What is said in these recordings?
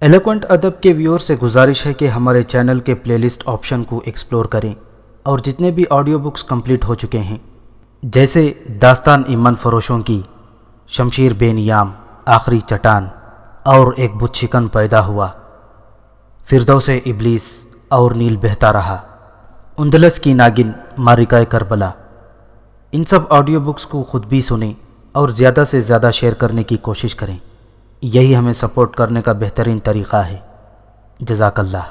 Eloquent ادب کے ویور سے گزارش ہے کہ ہمارے چینل کے پلے لسٹ آپشن کو ایکسپلور کریں اور جتنے بھی آڈیو بکس کمپلیٹ ہو چکے ہیں جیسے داستان ایمن فروشوں کی، شمشیر بے نیام، آخری چٹان اور ایک بت شکن پیدا ہوا، فردوس ابلیس اور نیل بہتا رہا، اندلس کی ناگن، مارکہ کربلا، ان سب آڈیو بکس کو خود بھی سنیں اور زیادہ سے زیادہ شیئر کرنے کی کوشش کریں۔ یہی ہمیں سپورٹ کرنے کا بہترین طریقہ ہے۔ جزاک اللہ۔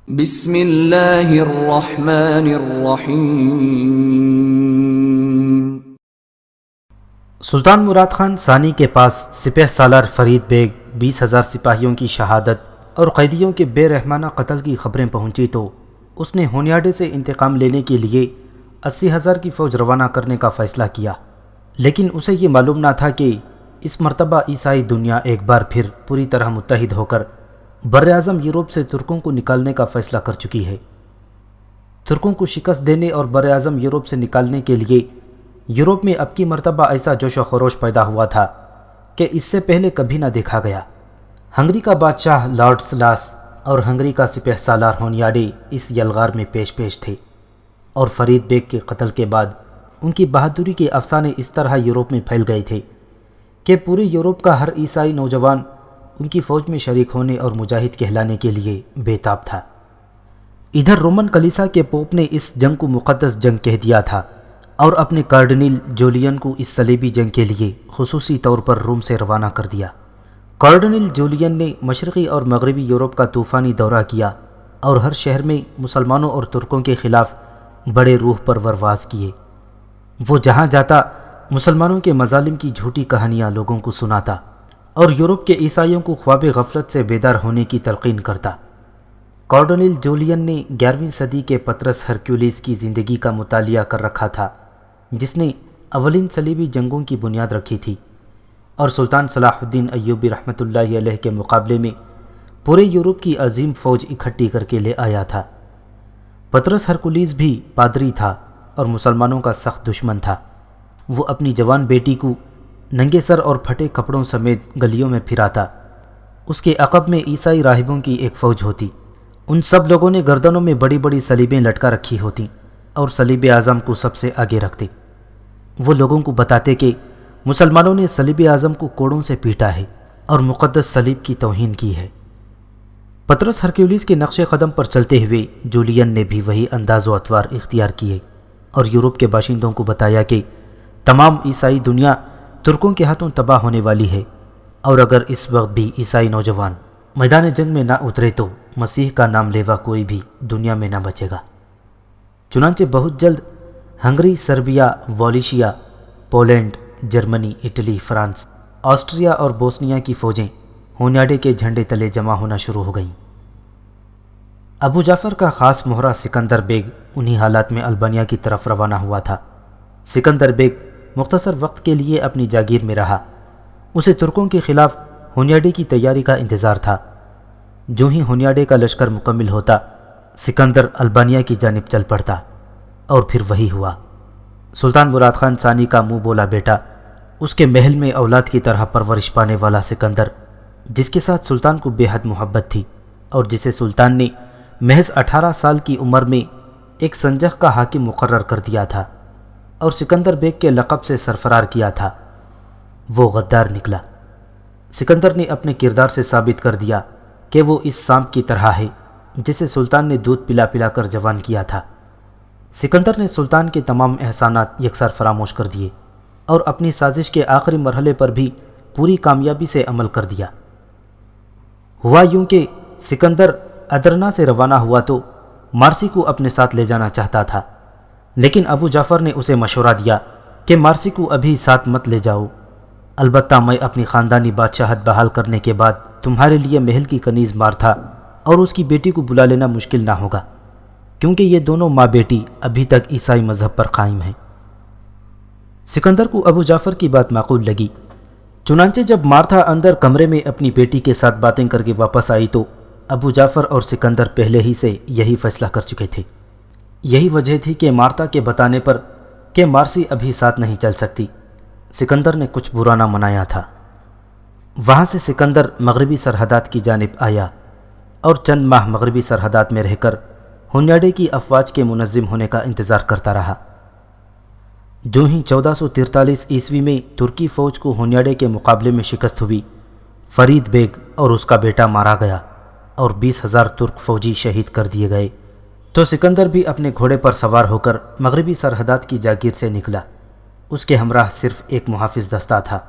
بسم اللہ الرحمن الرحیم۔ سلطان مراد خان ثانی کے پاس سپہ سالار فرید بیگ 20,000 سپاہیوں کی شہادت اور قیدیوں کے بے رحمانہ قتل کی خبریں پہنچی تو اس نے ہونیاڈے سے انتقام لینے کے لیے 80,000 کی فوج روانہ کرنے کا فیصلہ کیا، لیکن اسے یہ معلوم نہ تھا کہ اس مرتبہ عیسائی دنیا ایک بار پھر پوری طرح متحد ہو کر بر اعظم یورپ سے ترکوں کو نکالنے کا فیصلہ کر چکی ہے۔ ترکوں کو شکست دینے اور بر اعظم یورپ سے نکالنے کے لیے یورپ میں اب کی مرتبہ ایسا جوش و خروش پیدا ہوا تھا کہ اس سے پہلے کبھی نہ دیکھا گیا۔ ہنگری کا بادشاہ لارڈ سلاس اور ہنگری کا سپہ سالار ہونیاڈے اس یلغار میں پیش تھے، اور فرید بیگ کے قتل کے بعد ان کی بہادری کے افسانے اس طرح یورپ میں پھیل گئے تھے کہ پورے یورپ کا ہر عیسائی نوجوان ان کی فوج میں شریک ہونے اور مجاہد کہلانے کے لیے بے تاب تھا۔ ادھر رومن کلیسا کے پوپ نے اس جنگ کو مقدس جنگ کہہ دیا تھا اور اپنے کارڈنل جولین کو اس صلیبی جنگ کے لیے خصوصی طور پر روم سے روانہ کر دیا۔ کارڈنل جولین نے مشرقی اور مغربی یورپ کا طوفانی دورہ کیا اور ہر شہر میں مسلمانوں اور ترکوں کے خلاف بڑے روح پرور واز کیے۔ وہ جہاں جاتا مسلمانوں کے مظالم کی جھوٹی کہانیاں لوگوں کو سناتا اور یورپ کے عیسائیوں کو خواب غفلت سے بیدار ہونے کی تلقین کرتا۔ کارڈنل جولین نے 11ویں صدی کے پطرس ہرکیولیس کی زندگی کا مطالعہ کر رکھا تھا، جس نے اولین صلیبی جنگوں کی بنیاد رکھی تھی، اور سلطان صلاح الدین ایوبی رحمۃ اللہ علیہ کے مقابلے میں پورے یورپ کی عظیم فوج اکٹھی کر کے لے آیا تھا۔ پطرس ہرکیولیس بھی پادری تھا اور مسلمانوں کا سخت دشمن تھا۔ وہ اپنی جوان بیٹی کو ننگے سر اور پھٹے کپڑوں سمیت گلیوں میں پھراتا۔ اس کے عقب میں عیسائی راہبوں کی ایک فوج ہوتی۔ ان سب لوگوں نے گردنوں میں بڑی بڑی صلیبیں لٹکا رکھی ہوتی اور صلیب اعظم کو سب سے آگے رکھتے۔ وہ لوگوں کو بتاتے کہ مسلمانوں نے صلیب اعظم کو کوڑوں سے پیٹا ہے اور مقدس صلیب کی توہین کی ہے۔ پطرس ہرکیولیس کے نقش قدم پر چلتے ہوئے جولین نے بھی وہی انداز و اطوار اختیار کیے اور یورپ کے باشندوں کو بتایا کہ تمام عیسائی دنیا ترکوں کے ہاتھوں تباہ ہونے والی ہے، اور اگر اس وقت بھی عیسائی نوجوان میدان جنگ میں نہ اترے تو مسیح کا نام لیوا کوئی بھی دنیا میں نہ بچے گا۔ چنانچہ بہت جلد Hungary, Serbia, Wallachia, Poland, Germany, Italy, France, Austria اور بوسنیا کی فوجیں ہونیاڈے کے جھنڈے تلے جمع ہونا شروع ہو گئیں۔ ابو جعفر کا خاص مہرہ سکندر بیگ انہی حالات میں البانیہ کی طرف روانہ ہوا تھا۔ سکندر بیگ مختصر وقت کے لیے اپنی جاگیر میں رہا۔ اسے ترکوں کے خلاف ہونیاڈے کی تیاری کا انتظار تھا۔ جو ہی ہونیاڈے کا لشکر مکمل ہوتا، سکندر البانیہ کی جانب چل پڑتا، اور پھر وہی ہوا۔ سلطان مراد خان ثانی کا منہ بولا بیٹا، اس کے محل میں اولاد کی طرح پرورش پانے والا سکندر، جس کے ساتھ سلطان کو بے حد محبت تھی اور جسے سلطان نے محض 18 سال کی عمر میں ایک سنجق کا حاکم مقرر کر دیا تھا اور سکندر بیگ کے لقب سے سرفرار کیا تھا، وہ غدار نکلا۔ سکندر نے اپنے کردار سے ثابت کر دیا کہ وہ اس سانپ کی طرح ہے جسے سلطان نے دودھ پلا پلا کر جوان کیا تھا۔ سکندر نے سلطان کے تمام احسانات یکسر فراموش کر دیے اور اپنی سازش کے آخری مرحلے پر بھی پوری کامیابی سے عمل کر دیا۔ ہوا یوں کہ سکندر ادرنا سے روانہ ہوا تو مارسی کو اپنے ساتھ لے جانا چاہتا تھا، لیکن ابو جعفر نے اسے مشورہ دیا کہ مارسی کو ابھی ساتھ مت لے جاؤ، البتہ میں اپنی خاندانی بادشاہت بحال کرنے کے بعد تمہارے لیے محل کی کنیز مارتھا اور اس کی بیٹی کو بلا لینا مشکل نہ ہوگا، کیونکہ یہ دونوں ماں بیٹی ابھی تک عیسائی مذہب پر قائم ہیں۔ سکندر کو ابو جعفر کی بات معقول لگی، چنانچہ جب مارتھا اندر کمرے میں اپنی بیٹی کے ساتھ باتیں کر کے واپس آئی تو ابو جعفر اور سکندر پہلے ہی سے یہی فیصلہ کر چکے تھے۔ یہی وجہ تھی کہ مارتھا کے بتانے پر کہ مارسی ابھی ساتھ نہیں چل سکتی، سکندر نے کچھ برا نہ منایا تھا۔ وہاں سے سکندر مغربی سرحدات کی جانب آیا اور چند ماہ مغربی سرحدات میں رہ کر ہونیاڈے کی افواج کے منظم ہونے کا انتظار کرتا رہا۔ جو ہی 1443 عیسوی میں ترکی فوج کو ہونیاڈے کے مقابلے میں شکست ہوئی، فرید بیگ اور اس کا بیٹا مارا گیا اور 20,000 ترک فوجی شہید کر دیے گئے، تو سکندر بھی اپنے گھوڑے پر سوار ہو کر مغربی سرحدات کی جاگیر سے نکلا۔ اس کے ہمراہ صرف ایک محافظ دستہ تھا۔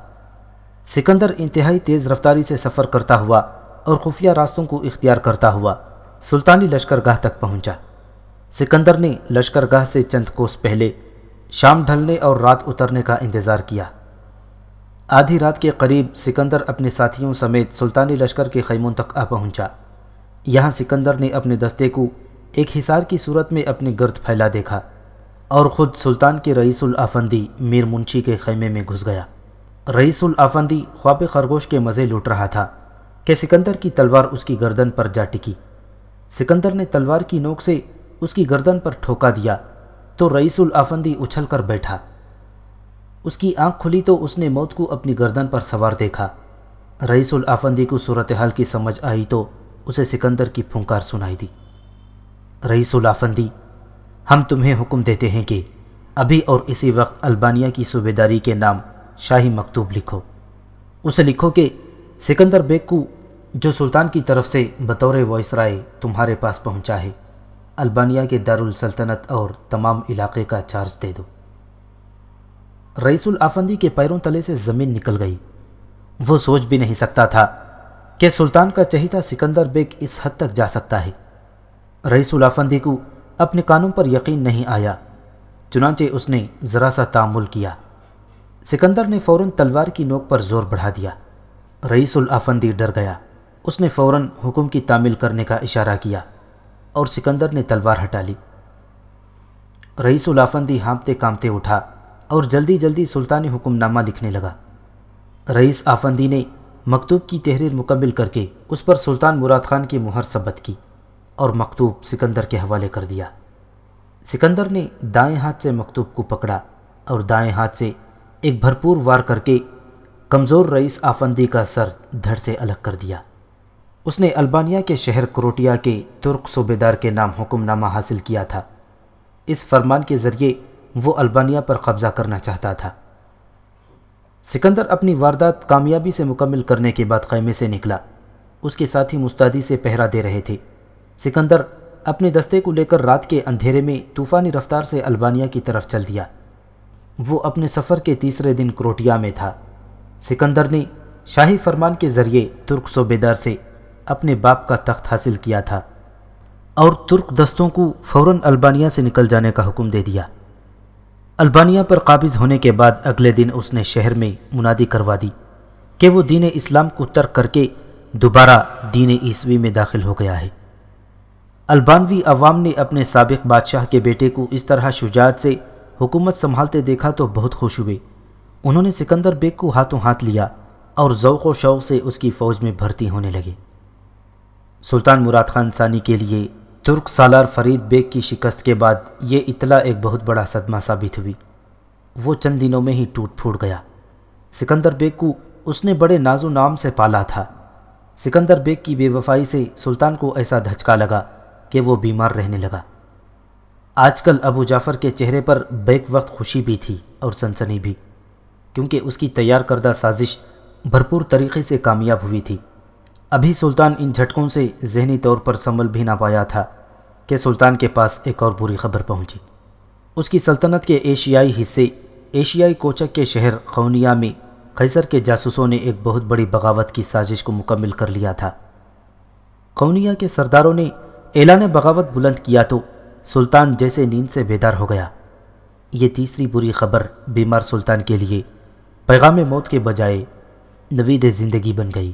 سکندر انتہائی تیز رفتاری سے سفر کرتا ہوا اور خفیہ راستوں کو اختیار کرتا ہوا سلطانی لشکرگاہ تک پہنچا۔ سکندر نے لشکرگاہ سے چند کوس پہلے شام ڈھلنے اور رات اترنے کا انتظار کیا۔ آدھی رات کے قریب سکندر اپنے ساتھیوں سمیت سلطانی لشکر کے خیموں تک آ پہنچا۔ یہاں سکندر نے اپنے دستے کو ایک حصار کی صورت میں اپنے گرد پھیلا دیکھا اور خود سلطان کے رئیس الافندی میر منشی کے خیمے میں گھس گیا۔ رئیس الافندی خواب خرگوش کے مزے لوٹ رہا تھا کہ سکندر کی تلوار اس کی گردن پر جا ٹکی۔ سکندر نے تلوار کی نوک سے اس کی گردن پر ٹھوکا دیا تو رئیس الافندی اچھل کر بیٹھا۔ اس کی آنکھ کھلی تو اس نے موت کو اپنی گردن پر سوار دیکھا۔ رئیس الافندی کو صورتحال کی سمجھ آئی تو اسے سکندر کی پھنکار سنائی دی۔ رئیس الافندی، ہم تمہیں حکم دیتے ہیں کہ ابھی اور اسی وقت البانیہ کی صوبیداری کے نام شاہی مکتوب لکھو۔ اسے لکھو کہ سکندر بیگ کو جو سلطان کی طرف سے بطور وائسرائے تمہارے پاس پہنچا ہے، البانیہ کے دارالسلطنت اور تمام علاقے کا چارج دے دو۔ رئیس الافندی کے پیروں تلے سے زمین نکل گئی۔ وہ سوچ بھی نہیں سکتا تھا کہ سلطان کا چہیتا سکندر بیگ اس حد تک جا سکتا ہے۔ رئیس الافندی کو اپنے کانوں پر یقین نہیں آیا، چنانچہ اس نے ذرا سا تأمل کیا۔ سکندر نے فوراً تلوار کی نوک پر زور بڑھا دیا۔ رئیس الافندی ڈر گیا۔ اس نے فوراً حکم کی تعمیل کرنے کا اشارہ کیا اور سکندر نے تلوار ہٹا لی۔ رئیس الافندی ہانپتے کانپتے اٹھا اور جلدی جلدی سلطانی حکم نامہ لکھنے لگا۔ رئیس آفندی نے مکتوب کی تحریر مکمل کر کے اس پر سلطان مراد خان کی مہر ثبت کی اور مکتوب سکندر کے حوالے کر دیا۔ سکندر نے دائیں ہاتھ سے مکتوب کو پکڑا اور دائیں ہاتھ سے ایک بھرپور وار کر کے کمزور رئیس آفندی کا سر دھڑ سے الگ کر دیا۔ اس نے البانیہ کے شہر کروٹیا کے ترک صوبیدار کے نام حکم نامہ حاصل کیا تھا۔ اس فرمان کے ذریعے وہ البانیہ پر قبضہ کرنا چاہتا تھا۔ سکندر اپنی واردات کامیابی سے مکمل کرنے کے بعد خیمے سے نکلا۔ اس کے ساتھی مستعدی سے پہرا دے رہے تھے۔ سکندر اپنے دستے کو لے کر رات کے اندھیرے میں طوفانی رفتار سے البانیہ کی طرف چل دیا۔ وہ اپنے سفر کے تیسرے دن کروٹیا میں تھا۔ سکندر نے شاہی فرمان کے ذریعے ترک صوبیدار سے اپنے باپ کا تخت حاصل کیا تھا اور ترک دستوں کو فوراً البانیہ سے نکل جانے کا حکم دے دیا۔ البانیہ پر قابض ہونے کے بعد اگلے دن اس نے شہر میں منادی کروا دی کہ وہ دین اسلام کو ترک کر کے دوبارہ دین عیسوی میں داخل ہو گیا ہے۔ البانوی عوام نے اپنے سابق بادشاہ کے بیٹے کو اس طرح شجاعت سے حکومت سنبھالتے دیکھا تو بہت خوش ہوئے۔ انہوں نے سکندر بیگ کو ہاتھوں ہاتھ لیا اور ذوق و شوق سے اس کی فوج میں بھرتی ہونے لگے۔ سلطان مراد خان ثانی کے لیے ترک سالار فرید بیگ کی شکست کے بعد یہ اطلاع ایک بہت بڑا صدمہ ثابت ہوئی۔ وہ چند دنوں میں ہی ٹوٹ پھوٹ گیا۔ سکندر بیگ کو اس نے بڑے ناز و نام سے پالا تھا۔ سکندر بیگ کی بے وفائی سے سلطان کو ایسا دھچکا لگا کہ وہ بیمار رہنے لگا۔ آج کل ابو جعفر کے چہرے پر بیک وقت خوشی بھی تھی اور سنسنی بھی، کیونکہ اس کی تیار کردہ سازش بھرپور طریقے سے کامیاب ہوئی تھی۔ ابھی سلطان ان جھٹکوں سے ذہنی طور پر سنبھل بھی نہ پایا تھا کہ سلطان کے پاس ایک اور بری خبر پہنچی۔ اس کی سلطنت کے ایشیائی حصے ایشیائی کوچک کے شہر قونیہ میں قیصر کے جاسوسوں نے ایک بہت بڑی بغاوت کی سازش کو مکمل کر لیا تھا۔ قونیہ کے سرداروں نے اعلان بغاوت بلند کیا تو سلطان جیسے نیند سے بیدار ہو گیا۔ یہ تیسری بری خبر بیمار سلطان کے لیے پیغام موت کے بجائے نوید زندگی بن گئی۔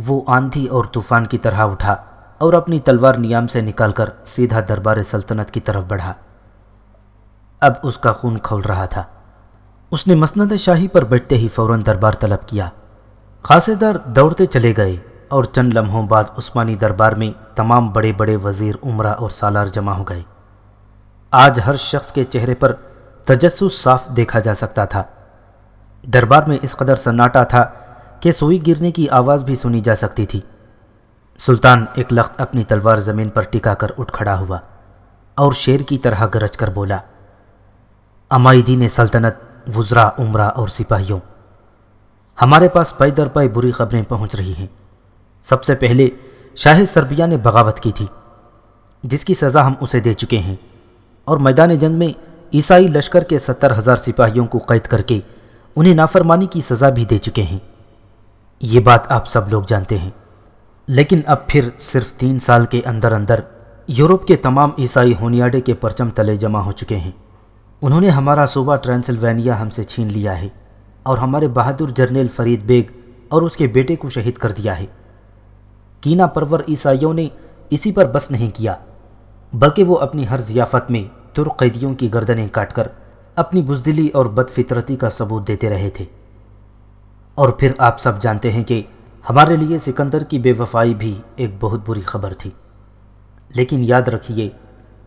وہ آندھی اور طوفان کی طرح اٹھا اور اپنی تلوار نیام سے نکال کر سیدھا دربار سلطنت کی طرف بڑھا۔ اب اس کا خون کھول رہا تھا۔ اس نے مسند شاہی پر بیٹھتے ہی فوراً دربار طلب کیا۔ خاصے دار دوڑتے چلے گئے اور چند لمحوں بعد عثمانی دربار میں تمام بڑے بڑے وزیر، امراء اور سالار جمع ہو گئے۔ آج ہر شخص کے چہرے پر تجسس صاف دیکھا جا سکتا تھا۔ دربار میں اس قدر سناٹا تھا کہ سوئی گرنے کی آواز بھی سنی جا سکتی تھی۔ سلطان ایک لخت اپنی تلوار زمین پر ٹکا کر اٹھ کھڑا ہوا اور شیر کی طرح گرج کر بولا، عمائدین سلطنت، وزراء، عمراء اور سپاہیوں، ہمارے پاس پے در پے بری خبریں پہنچ رہی ہیں۔ سب سے پہلے شاہ سربیا نے بغاوت کی تھی، جس کی سزا ہم اسے دے چکے ہیں، اور میدان جنگ میں عیسائی لشکر کے 70,000 سپاہیوں کو قید کر کے انہیں نافرمانی کی سزا بھی دے چکے ہیں۔ یہ بات آپ سب لوگ جانتے ہیں، لیکن اب پھر صرف 3 سال کے اندر اندر یورپ کے تمام عیسائی ہونیاڈے کے پرچم تلے جمع ہو چکے ہیں۔ انہوں نے ہمارا صوبہ ٹرانسلوینیا ہم سے چھین لیا ہے اور ہمارے بہادر جرنیل فرید بیگ اور اس کے بیٹے کو شہید کر دیا ہے۔ کینہ پرور عیسائیوں نے اسی پر بس نہیں کیا، بلکہ وہ اپنی ہر ضیافت میں ترک قیدیوں کی گردنیں کاٹ کر اپنی بزدلی اور بد فطرتی کا ثبوت دیتے رہے تھے۔ اور پھر آپ سب جانتے ہیں کہ ہمارے لیے سکندر کی بے وفائی بھی ایک بہت بری خبر تھی۔ لیکن یاد رکھیے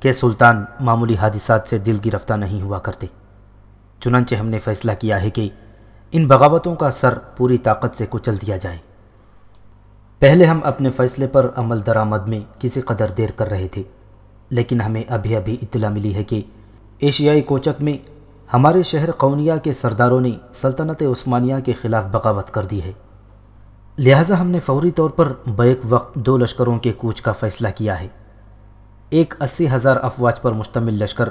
کہ سلطان معمولی حادثات سے دل گرفتہ نہیں ہوا کرتے۔ چنانچہ ہم نے فیصلہ کیا ہے کہ ان بغاوتوں کا سر پوری طاقت سے کچل دیا جائے۔ پہلے ہم اپنے فیصلے پر عمل درآمد میں کسی قدر دیر کر رہے تھے، لیکن ہمیں ابھی اطلاع ملی ہے کہ ایشیائی کوچک میں ہمارے شہر قونیہ کے سرداروں نے سلطنت عثمانیہ کے خلاف بغاوت کر دی ہے۔ لہٰذا ہم نے فوری طور پر بیک وقت 2 لشکروں کے کوچ کا فیصلہ کیا ہے۔ ایک 80,000 افواج پر مشتمل لشکر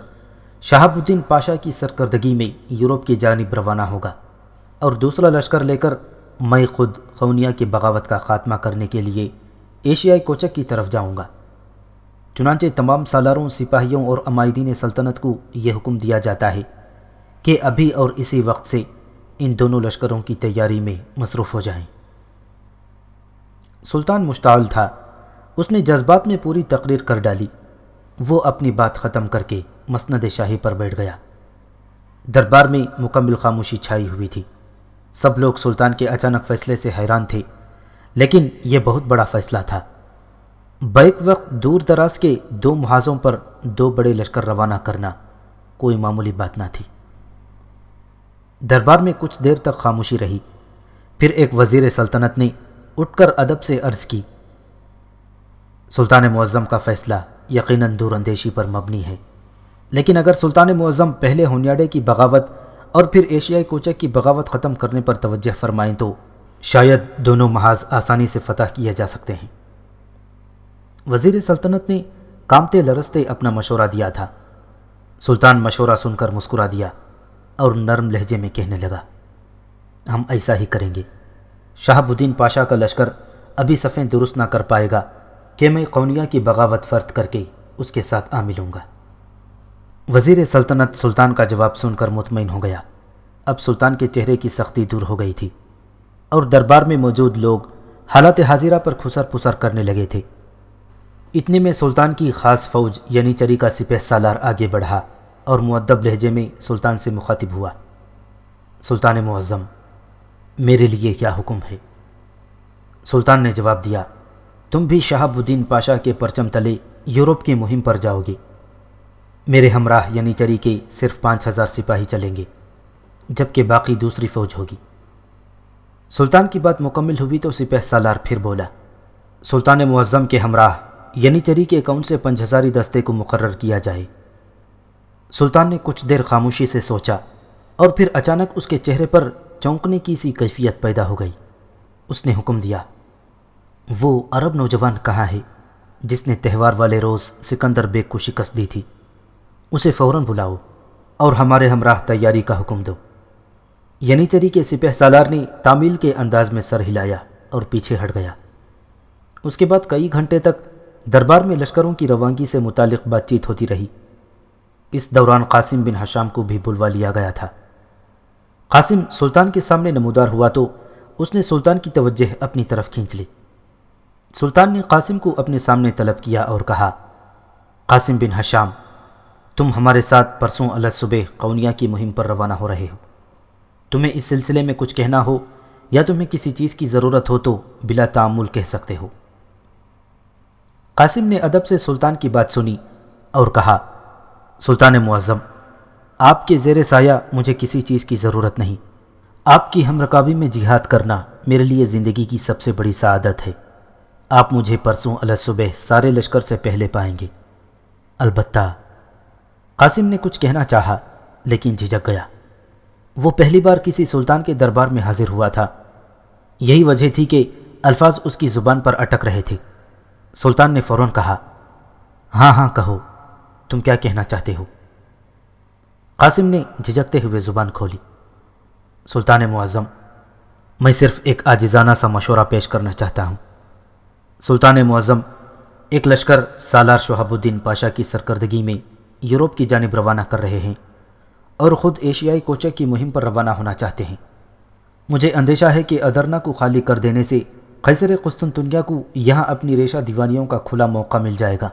شہاب الدین پاشا کی سرکردگی میں یورپ کی جانب روانہ ہوگا، اور دوسرا لشکر لے کر میں خود قونیہ کی بغاوت کا خاتمہ کرنے کے لیے ایشیائی کوچک کی طرف جاؤں گا۔ چنانچہ تمام سالاروں، سپاہیوں اور عمائدین سلطنت کو یہ حکم دیا جاتا ہے کہ ابھی اور اسی وقت سے ان دونوں لشکروں کی تیاری میں مصروف ہو جائیں۔ سلطان مشتعل تھا، اس نے جذبات میں پوری تقریر کر ڈالی۔ وہ اپنی بات ختم کر کے مسند شاہی پر بیٹھ گیا۔ دربار میں مکمل خاموشی چھائی ہوئی تھی۔ سب لوگ سلطان کے اچانک فیصلے سے حیران تھے، لیکن یہ بہت بڑا فیصلہ تھا۔ بیک وقت دور دراز کے 2 محاذوں پر 2 بڑے لشکر روانہ کرنا کوئی معمولی بات نہ تھی۔ دربار میں کچھ دیر تک خاموشی رہی، پھر ایک وزیر سلطنت نے اٹھ کر ادب سے عرض کی، سلطان معظم کا فیصلہ یقیناً دور اندیشی پر مبنی ہے، لیکن اگر سلطان معظم پہلے ہونیاڈے کی بغاوت اور پھر ایشیائی کوچک کی بغاوت ختم کرنے پر توجہ فرمائیں تو شاید دونوں محاذ آسانی سے فتح کیے جا سکتے ہیں۔ وزیر سلطنت نے کامتے لرزتے اپنا مشورہ دیا تھا۔ سلطان مشورہ سن کر مسکرا دیا اور نرم لہجے میں کہنے لگا، ہم ایسا ہی کریں گے۔ شہاب الدین پاشا کا لشکر ابھی صفیں درست نہ کر پائے گا کہ میں قونیہ کی بغاوت فرد کر کے اس کے ساتھ آ ملوں گا۔ وزیر سلطنت سلطان کا جواب سن کر مطمئن ہو گیا۔ اب سلطان کے چہرے کی سختی دور ہو گئی تھی، اور دربار میں موجود لوگ حالات حاضرہ پر کھسر پسر کرنے لگے تھے۔ اتنے میں سلطان کی خاص فوج یعنی چری کا سپہ سالار آگے بڑھا اور مؤدب لہجے میں سلطان سے مخاطب ہوا، سلطان معظم، میرے لیے کیا حکم ہے؟ سلطان نے جواب دیا، تم بھی شہاب الدین پاشا کے پرچم تلے یورپ کی مہم پر جاؤ گے۔ میرے ہمراہ یعنی چری کے صرف 5,000 سپاہی چلیں گے، جبکہ باقی دوسری فوج ہوگی۔ سلطان کی بات مکمل ہوئی تو سپہ سالار پھر بولا، سلطان معظم کے ہمراہ یعنی چری کے کون سے 5,000 دستے کو مقرر کیا جائے؟ سلطان نے کچھ دیر خاموشی سے سوچا، اور پھر اچانک اس کے چہرے پر چونکنے کی سی کیفیت پیدا ہو گئی۔ اس نے حکم دیا، وہ عرب نوجوان کہاں ہے جس نے تہوار والے روز سکندر بیگ کو شکست دی تھی؟ اسے فوراً بلاؤ اور ہمارے ہمراہ تیاری کا حکم دو۔ یعنی چری کے سپہ سالار نے تعمیل کے انداز میں سر ہلایا اور پیچھے ہٹ گیا۔ اس کے بعد کئی گھنٹے تک دربار میں لشکروں کی روانگی سے متعلق بات چیت ہوتی رہی۔ اس دوران قاسم بن حشام کو بھی بلوا لیا گیا تھا۔ قاسم سلطان کے سامنے نمودار ہوا تو اس نے سلطان کی توجہ اپنی طرف کھینچ لی۔ سلطان نے قاسم کو اپنے سامنے طلب کیا اور کہا، قاسم بن حشام، تم ہمارے ساتھ پرسوں صبح قونیہ کی مہم پر روانہ ہو رہے ہو۔ تمہیں اس سلسلے میں کچھ کہنا ہو یا تمہیں کسی چیز کی ضرورت ہو تو بلا تعامل کہہ سکتے ہو۔ قاسم نے ادب سے سلطان کی بات سنی اور کہا، سلطان معظم، آپ کے زیر سایہ مجھے کسی چیز کی ضرورت نہیں۔ آپ کی ہم رکابی میں جہاد کرنا میرے لیے زندگی کی سب سے بڑی سعادت ہے۔ آپ مجھے پرسوں علی صبح سارے لشکر سے پہلے پائیں گے۔ البتہ قاسم نے کچھ کہنا چاہا لیکن جھجک گیا۔ وہ پہلی بار کسی سلطان کے دربار میں حاضر ہوا تھا، یہی وجہ تھی کہ الفاظ اس کی زبان پر اٹک رہے تھے۔ سلطان نے فوراً کہا، ہاں ہاں کہو، تم کیا کہنا چاہتے ہو؟ قاسم نے جھجکتے ہوئے زبان کھولی۔ سلطان معظم، میں صرف ایک عاجزانہ سا مشورہ پیش کرنا چاہتا ہوں۔ سلطان معظم، ایک لشکر سالار شہاب الدین پاشا کی سرکردگی میں یورپ کی جانب روانہ کر رہے ہیں اور خود ایشیائی کوچے کی مہم پر روانہ ہونا چاہتے ہیں۔ مجھے اندیشہ ہے کہ ادرنا کو خالی کر دینے سے قیصر قسطنطنیہ کو یہاں اپنی ریشہ دیوانیوں کا کھلا موقع مل جائے گا۔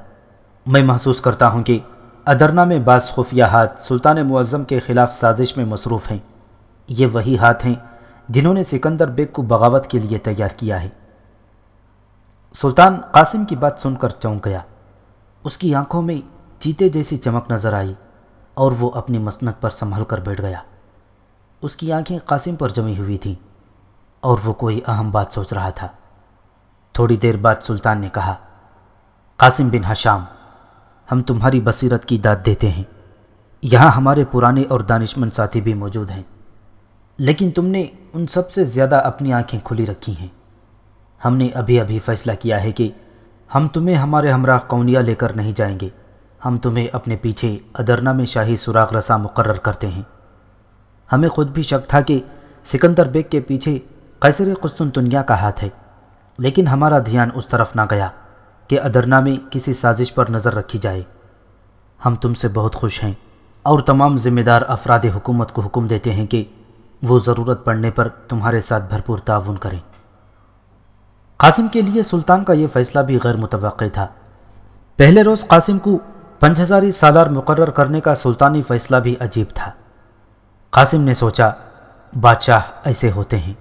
میں محسوس کرتا ہوں کہ ادرنا میں بعض خفیہ ہاتھ سلطان معظم کے خلاف سازش میں مصروف ہیں۔ یہ وہی ہاتھ ہیں جنہوں نے سکندر بیگ کو بغاوت کے لیے تیار کیا ہے۔ سلطان قاسم کی بات سن کر چونک گیا۔ اس کی آنکھوں میں چیتے جیسی چمک نظر آئی اور وہ اپنی مسند پر سنبھل کر بیٹھ گیا۔ اس کی آنکھیں قاسم پر جمی ہوئی تھیں اور وہ کوئی اہم بات سوچ رہا تھا۔ تھوڑی دیر بعد سلطان نے کہا، قاسم بن ہشام، ہم تمہاری بصیرت کی داد دیتے ہیں۔ یہاں ہمارے پرانے اور دانشمند ساتھی بھی موجود ہیں، لیکن تم نے ان سب سے زیادہ اپنی آنکھیں کھلی رکھی ہیں۔ ہم نے ابھی فیصلہ کیا ہے کہ ہم تمہیں ہمارے ہمراہ قونیہ لے کر نہیں جائیں گے۔ ہم تمہیں اپنے پیچھے ادرنا میں شاہی سراغ رساں مقرر کرتے ہیں۔ ہمیں خود بھی شک تھا کہ سکندر بیگ کے پیچھے قیصر قسطنطنیہ کا ہاتھ ہے، لیکن ہمارا دھیان اس طرف نہ گیا کہ ادرنا میں کسی سازش پر نظر رکھی جائے۔ ہم تم سے بہت خوش ہیں اور تمام ذمہ دار افراد حکومت کو حکم دیتے ہیں کہ وہ ضرورت پڑنے پر تمہارے ساتھ بھرپور تعاون کریں۔ قاسم کے لیے سلطان کا یہ فیصلہ بھی غیر متوقع تھا۔ پہلے روز قاسم کو 5000 سالار مقرر کرنے کا سلطانی فیصلہ بھی عجیب تھا۔ قاسم نے سوچا، بادشاہ ایسے ہوتے ہیں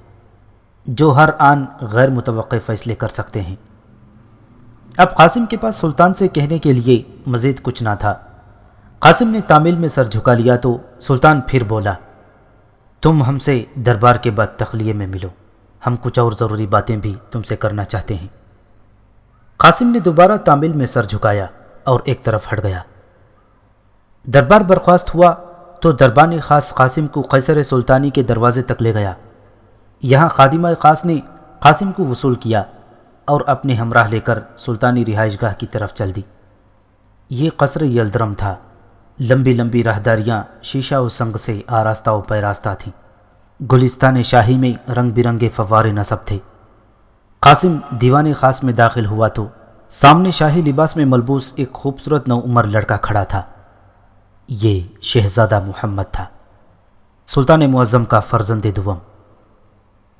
جو ہر آن غیر متوقع فیصلے کر سکتے ہیں۔ اب قاسم کے پاس سلطان سے کہنے کے لیے مزید کچھ نہ تھا۔ قاسم نے تعمیل میں سر جھکا لیا تو سلطان پھر بولا، تم ہم سے دربار کے بعد تخلیے میں ملو، ہم کچھ اور ضروری باتیں بھی تم سے کرنا چاہتے ہیں۔ قاسم نے دوبارہ تعمیل میں سر جھکایا اور ایک طرف ہٹ گیا۔ دربار برخاست ہوا تو دربانی خاص قاسم کو قیصر سلطانی کے دروازے تک لے گیا۔ یہاں خادمہ خاص نے قاسم کو وصول کیا اور اپنے ہمراہ لے کر سلطانی رہائش گاہ کی طرف چل دی۔ یہ قصر یلدرم تھا۔ لمبی لمبی راہداریاں شیشہ و سنگ سے آراستہ و پیراستہ تھیں۔ گلستان شاہی میں رنگ برنگے فوارے نصب تھے۔ قاسم دیوان خاص میں داخل ہوا تو سامنے شاہی لباس میں ملبوس ایک خوبصورت نوعمر لڑکا کھڑا تھا۔ یہ شہزادہ محمد تھا، سلطان معظم کا فرزند دوم۔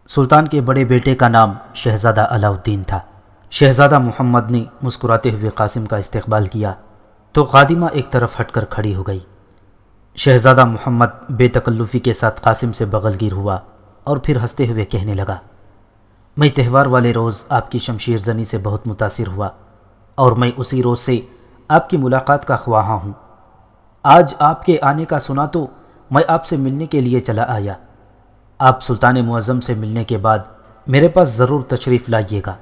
سلطان کے بڑے بیٹے کا نام شہزادہ علاء الدین تھا۔ شہزادہ محمد نے مسکراتے ہوئے قاسم کا استقبال کیا تو خادمہ ایک طرف ہٹ کر کھڑی ہو گئی۔ شہزادہ محمد بے تکلفی کے ساتھ قاسم سے بغل گیر ہوا اور پھر ہنستے ہوئے کہنے لگا، میں تہوار والے روز آپ کی شمشیر زنی سے بہت متاثر ہوا اور میں اسی روز سے آپ کی ملاقات کا خواہاں ہوں۔ آج آپ کے آنے کا سنا تو میں آپ سے ملنے کے لیے چلا آیا۔ آپ سلطان معظم سے ملنے کے بعد میرے پاس ضرور تشریف لائیے گا۔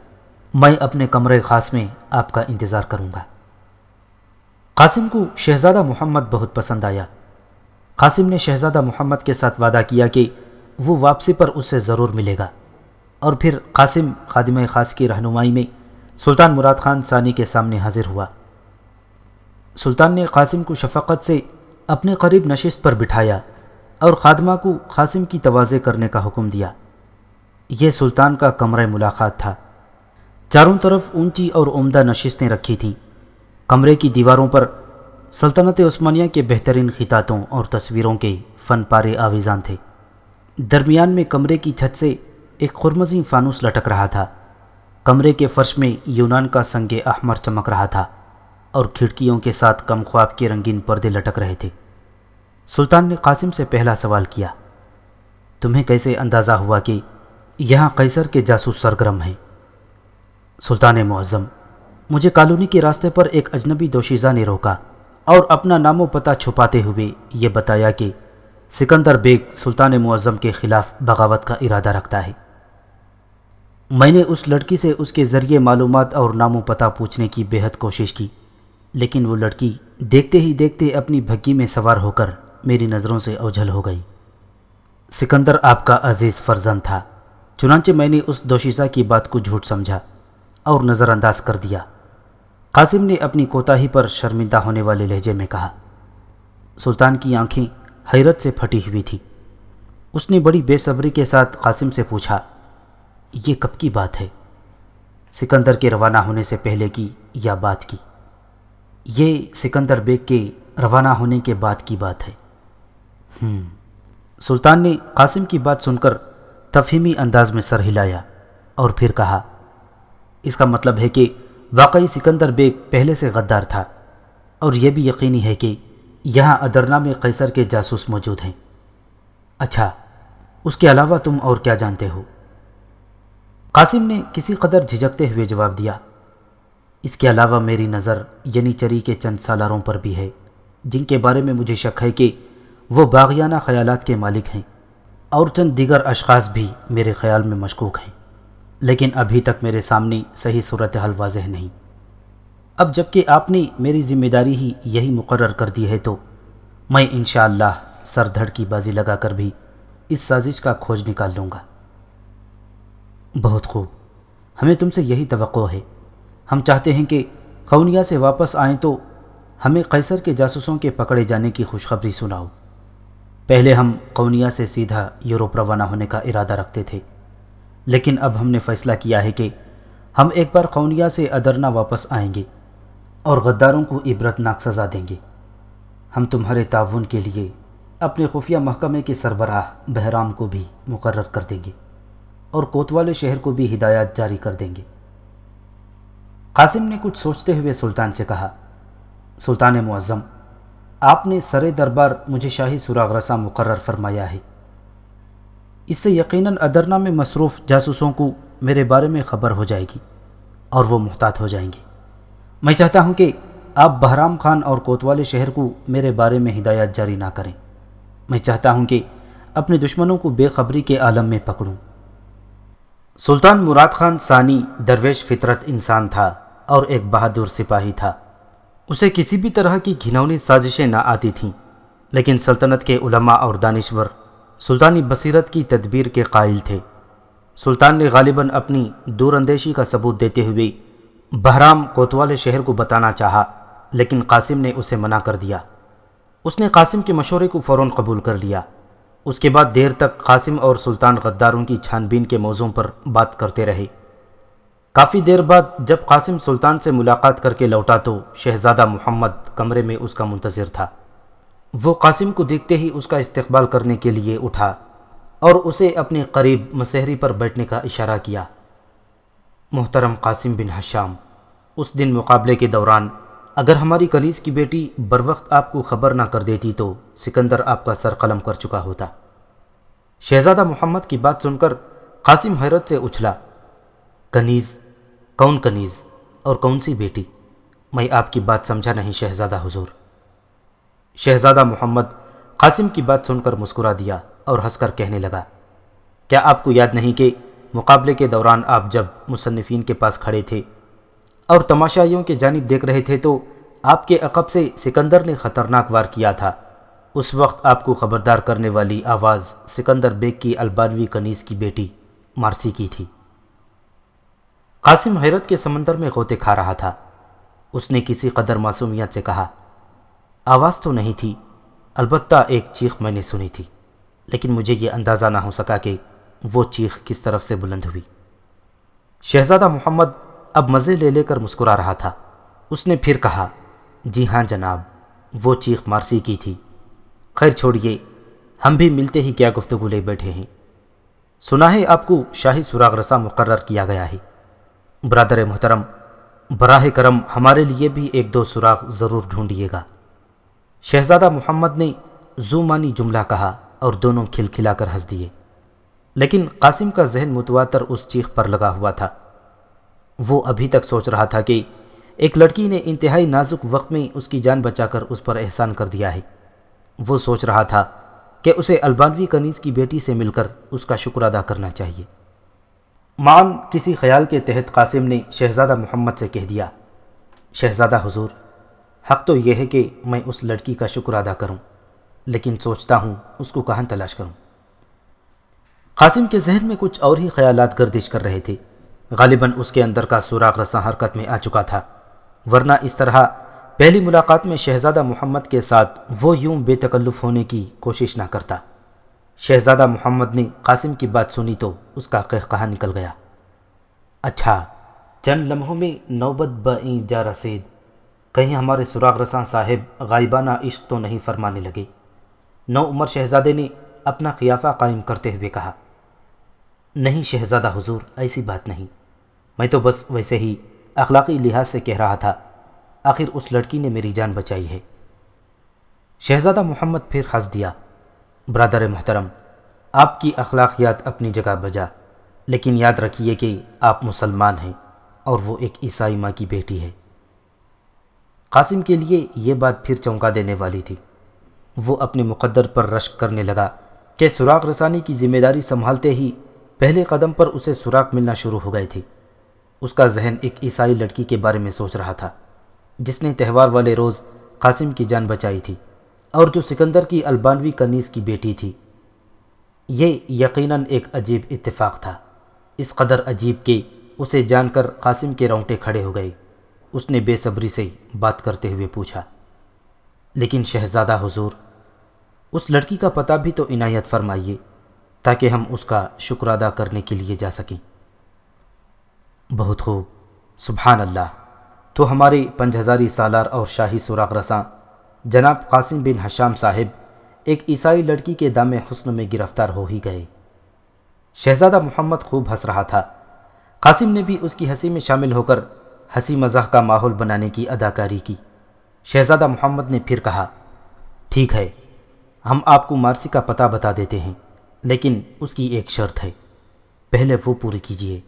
میں اپنے کمرے خاص میں آپ کا انتظار کروں گا۔ قاسم کو شہزادہ محمد بہت پسند آیا۔ قاسم نے شہزادہ محمد کے ساتھ وعدہ کیا کہ وہ واپسی پر اس سے ضرور ملے گا، اور پھر قاسم خادمہ خاص کی رہنمائی میں سلطان مراد خان ثانی کے سامنے حاضر ہوا۔ سلطان نے قاسم کو شفقت سے اپنے قریب نشست پر بٹھایا اور خادمہ کو قاسم کی تواضع کرنے کا حکم دیا۔ یہ سلطان کا کمرہ ملاقات تھا۔ چاروں طرف اونچی اور عمدہ نشستیں رکھی تھیں۔ کمرے کی دیواروں پر سلطنت عثمانیہ کے بہترین خطاطوں اور تصویروں کے فن پارے آویزان تھے۔ درمیان میں کمرے کی چھت سے ایک قرمزی فانوس لٹک رہا تھا۔ کمرے کے فرش میں یونان کا سنگ احمر چمک رہا تھا اور کھڑکیوں کے ساتھ کم خواب کے رنگین پردے لٹک رہے تھے۔ سلطان نے قاسم سے پہلا سوال کیا، تمہیں کیسے اندازہ ہوا کہ یہاں قیصر کے جاسوس سرگرم ہیں؟ سلطان معظم، مجھے کالونی کے راستے پر ایک اجنبی دوشیزہ نے روکا اور اپنا نام و پتہ چھپاتے ہوئے یہ بتایا کہ سکندر بیگ سلطان معظم کے خلاف بغاوت کا ارادہ رکھتا ہے۔ میں نے اس لڑکی سے اس کے ذریعے معلومات اور نام و پتہ پوچھنے کی بے حد کوشش کی، لیکن وہ لڑکی دیکھتے ہی دیکھتے اپنی بھگی میں سوار ہو کر میری نظروں سے اوجھل ہو گئی۔ سکندر آپ کا عزیز فرزند تھا، چنانچہ میں نے اس دوشیزہ کی بات کو جھوٹ سمجھا اور نظر انداز کر دیا۔ قاسم نے اپنی کوتاہی پر شرمندہ ہونے والے لہجے میں کہا۔ سلطان کی آنکھیں حیرت سے پھٹی ہوئی تھیں۔ اس نے بڑی بے صبری کے ساتھ قاسم سے پوچھا، یہ کب کی بات ہے؟ سکندر کے روانہ ہونے سے پہلے کی یا بعد کی؟ یہ سکندر بیگ کے روانہ ہونے کے بعد کی بات ہے۔ سلطان نے قاسم کی بات سن کر تفہیمی انداز میں سر ہلایا اور پھر کہا، اس کا مطلب ہے کہ واقعی سکندر بیگ پہلے سے غدار تھا، اور یہ بھی یقینی ہے کہ یہاں ادرنا میں قیصر کے جاسوس موجود ہیں۔ اچھا، اس کے علاوہ تم اور کیا جانتے ہو؟ قاسم نے کسی قدر جھجکتے ہوئے جواب دیا، اس کے علاوہ میری نظر یعنی چری کے چند سالاروں پر بھی ہے، جن کے بارے میں مجھے شک ہے کہ وہ باغیانہ خیالات کے مالک ہیں، اور چند دیگر اشخاص بھی میرے خیال میں مشکوک ہیں، لیکن ابھی تک میرے سامنے صحیح صورتحال واضح نہیں۔ اب جب کہ آپ نے میری ذمہ داری ہی یہی مقرر کر دی ہے تو میں انشاءاللہ سر دھڑ کی بازی لگا کر بھی اس سازش کا کھوج نکال لوں گا۔ بہت خوب، ہمیں تم سے یہی توقع ہے۔ ہم چاہتے ہیں کہ قونیہ سے واپس آئیں تو ہمیں قیصر کے جاسوسوں کے پکڑے جانے کی خوشخبری سناؤ۔ پہلے ہم قونیہ سے سیدھا یورپ روانہ ہونے کا ارادہ رکھتے تھے، لیکن اب ہم نے فیصلہ کیا ہے کہ ہم ایک بار قونیہ سے ادرنا واپس آئیں گے اور غداروں کو عبرتناک سزا دیں گے۔ ہم تمہارے تعاون کے لیے اپنے خفیہ محکمے کے سربراہ بہرام کو بھی مقرر کر دیں گے اور کوتوال شہر کو بھی ہدایات جاری کر دیں گے۔ قاسم نے کچھ سوچتے ہوئے سلطان سے کہا، سلطان معظم، آپ نے سر دربار مجھے شاہی سراغ رساں مقرر فرمایا ہے۔ اس سے یقیناً ادرنا میں مصروف جاسوسوں کو میرے بارے میں خبر ہو جائے گی اور وہ محتاط ہو جائیں گے۔ میں چاہتا ہوں کہ آپ بہرام خان اور کوتوال شہر کو میرے بارے میں ہدایات جاری نہ کریں۔ میں چاہتا ہوں کہ اپنے دشمنوں کو بے خبری کے عالم میں پکڑوں۔ سلطان مراد خان ثانی درویش فطرت انسان تھا اور ایک بہادر سپاہی تھا۔ اسے کسی بھی طرح کی گھناؤنی سازشیں نہ آتی تھیں، لیکن سلطنت کے علماء اور دانشور سلطانی بصیرت کی تدبیر کے قائل تھے۔ سلطان نے غالباً اپنی دور اندیشی کا ثبوت دیتے ہوئے بہرام کوتوال شہر کو بتانا چاہا، لیکن قاسم نے اسے منع کر دیا۔ اس نے قاسم کے مشورے کو فوراً قبول کر لیا۔ اس کے بعد دیر تک قاسم اور سلطان غداروں کی چھان بین کے موضوع پر بات کرتے رہے۔ کافی دیر بعد جب قاسم سلطان سے ملاقات کر کے لوٹا تو شہزادہ محمد کمرے میں اس کا منتظر تھا۔ وہ قاسم کو دیکھتے ہی اس کا استقبال کرنے کے لیے اٹھا اور اسے اپنے قریب مسہری پر بیٹھنے کا اشارہ کیا۔ محترم قاسم بن ہشام، اس دن مقابلے کے دوران اگر ہماری کنیز کی بیٹی بروقت آپ کو خبر نہ کر دیتی تو سکندر آپ کا سر قلم کر چکا ہوتا۔ شہزادہ محمد کی بات سن کر قاسم حیرت سے اچھلا۔ کنیز؟ کون کنیز اور کون سی بیٹی؟ میں آپ کی بات سمجھا نہیں شہزادہ حضور۔ شہزادہ محمد قاسم کی بات سن کر مسکرا دیا اور ہنس کر کہنے لگا، کیا آپ کو یاد نہیں کہ مقابلے کے دوران آپ جب مصنفین کے پاس کھڑے تھے اور تماشائیوں کی جانب دیکھ رہے تھے تو آپ کے عقب سے سکندر نے خطرناک وار کیا تھا؟ اس وقت آپ کو خبردار کرنے والی آواز سکندر بیگ کی البانوی کنیز کی بیٹی مارسی کی تھی۔ قاسم حیرت کے سمندر میں غوطے کھا رہا تھا۔ اس نے کسی قدر معصومیت سے کہا، آواز تو نہیں تھی، البتہ ایک چیخ میں نے سنی تھی، لیکن مجھے یہ اندازہ نہ ہو سکا کہ وہ چیخ کس طرف سے بلند ہوئی۔ شہزادہ محمد اب مزے لے لے کر مسکرا رہا تھا۔ اس نے پھر کہا، جی ہاں جناب، وہ چیخ مارسی کی تھی۔ خیر چھوڑیے، ہم بھی ملتے ہی کیا گفتگو لے بیٹھے ہیں۔ سنا ہے آپ کو شاہی سراغ رساں مقرر کیا گیا ہے۔ برادر محترم، براہ کرم ہمارے لیے بھی ایک دو سراغ ضرور ڈھونڈیے گا۔ شہزادہ محمد نے ذو معنی جملہ کہا اور دونوں کھلکھلا کر ہنس دیے، لیکن قاسم کا ذہن متواتر اس چیخ پر لگا ہوا تھا۔ وہ ابھی تک سوچ رہا تھا کہ ایک لڑکی نے انتہائی نازک وقت میں اس کی جان بچا کر اس پر احسان کر دیا ہے۔ وہ سوچ رہا تھا کہ اسے البانوی کنیز کی بیٹی سے مل کر اس کا شکر ادا کرنا چاہیے۔ معاً کسی خیال کے تحت قاسم نے شہزادہ محمد سے کہہ دیا، شہزادہ حضور، حق تو یہ ہے کہ میں اس لڑکی کا شکر ادا کروں، لیکن سوچتا ہوں اس کو کہاں تلاش کروں۔ قاسم کے ذہن میں کچھ اور ہی خیالات گردش کر رہے تھے۔ غالباً اس کے اندر کا سراغ رساں حرکت میں آ چکا تھا، ورنہ اس طرح پہلی ملاقات میں شہزادہ محمد کے ساتھ وہ یوں بے تکلف ہونے کی کوشش نہ کرتا۔ شہزادہ محمد نے قاسم کی بات سنی تو اس کا قہقہا نکل گیا۔ اچھا، چند لمحوں میں نوبت بائیں جا رسید، کہیں ہمارے سراغ رساں صاحب غائبانہ عشق تو نہیں فرمانے لگے؟ نو عمر شہزادے نے اپنا قیافہ قائم کرتے ہوئے کہا۔ نہیں شہزادہ حضور، ایسی بات نہیں، میں تو بس ویسے ہی اخلاقی لحاظ سے کہہ رہا تھا، آخر اس لڑکی نے میری جان بچائی ہے۔ شہزادہ محمد پھر ہنس دیا۔ برادر محترم، آپ کی اخلاقیات اپنی جگہ بجا، لیکن یاد رکھیے کہ آپ مسلمان ہیں اور وہ ایک عیسائی ماں کی بیٹی ہے۔ قاسم کے لیے یہ بات پھر چونکا دینے والی تھی۔ وہ اپنے مقدر پر رشک کرنے لگا کہ سراغ رسانی کی ذمہ داری سنبھالتے ہی پہلے قدم پر اسے سراغ ملنا شروع ہو گئے تھے۔ اس کا ذہن ایک عیسائی لڑکی کے بارے میں سوچ رہا تھا جس نے تہوار والے روز قاسم کی جان بچائی تھی اور جو سکندر کی البانوی کنیز کی بیٹی تھی۔ یہ یقیناً ایک عجیب اتفاق تھا، اس قدر عجیب کہ اسے جان کر قاسم کے رونگٹے کھڑے ہو گئے۔ اس نے بے صبری سے بات کرتے ہوئے پوچھا، لیکن شہزادہ حضور، اس لڑکی کا پتہ بھی تو عنایت فرمائیے تاکہ ہم اس کا شکر ادا کرنے کے لیے جا سکیں۔ بہت خوب، سبحان اللہ، تو ہمارے 5000 سالار اور شاہی سراغ رساں جناب قاسم بن حشام صاحب ایک عیسائی لڑکی کے دام حسن میں گرفتار ہو ہی گئے۔ شہزادہ محمد خوب ہنس رہا تھا۔ قاسم نے بھی اس کی ہنسی میں شامل ہو کر ہنسی مزاح کا ماحول بنانے کی اداکاری کی۔ شہزادہ محمد نے پھر کہا، ٹھیک ہے، ہم آپ کو مارسی کا پتہ بتا دیتے ہیں، لیکن اس کی ایک شرط ہے، پہلے وہ پوری کیجیے۔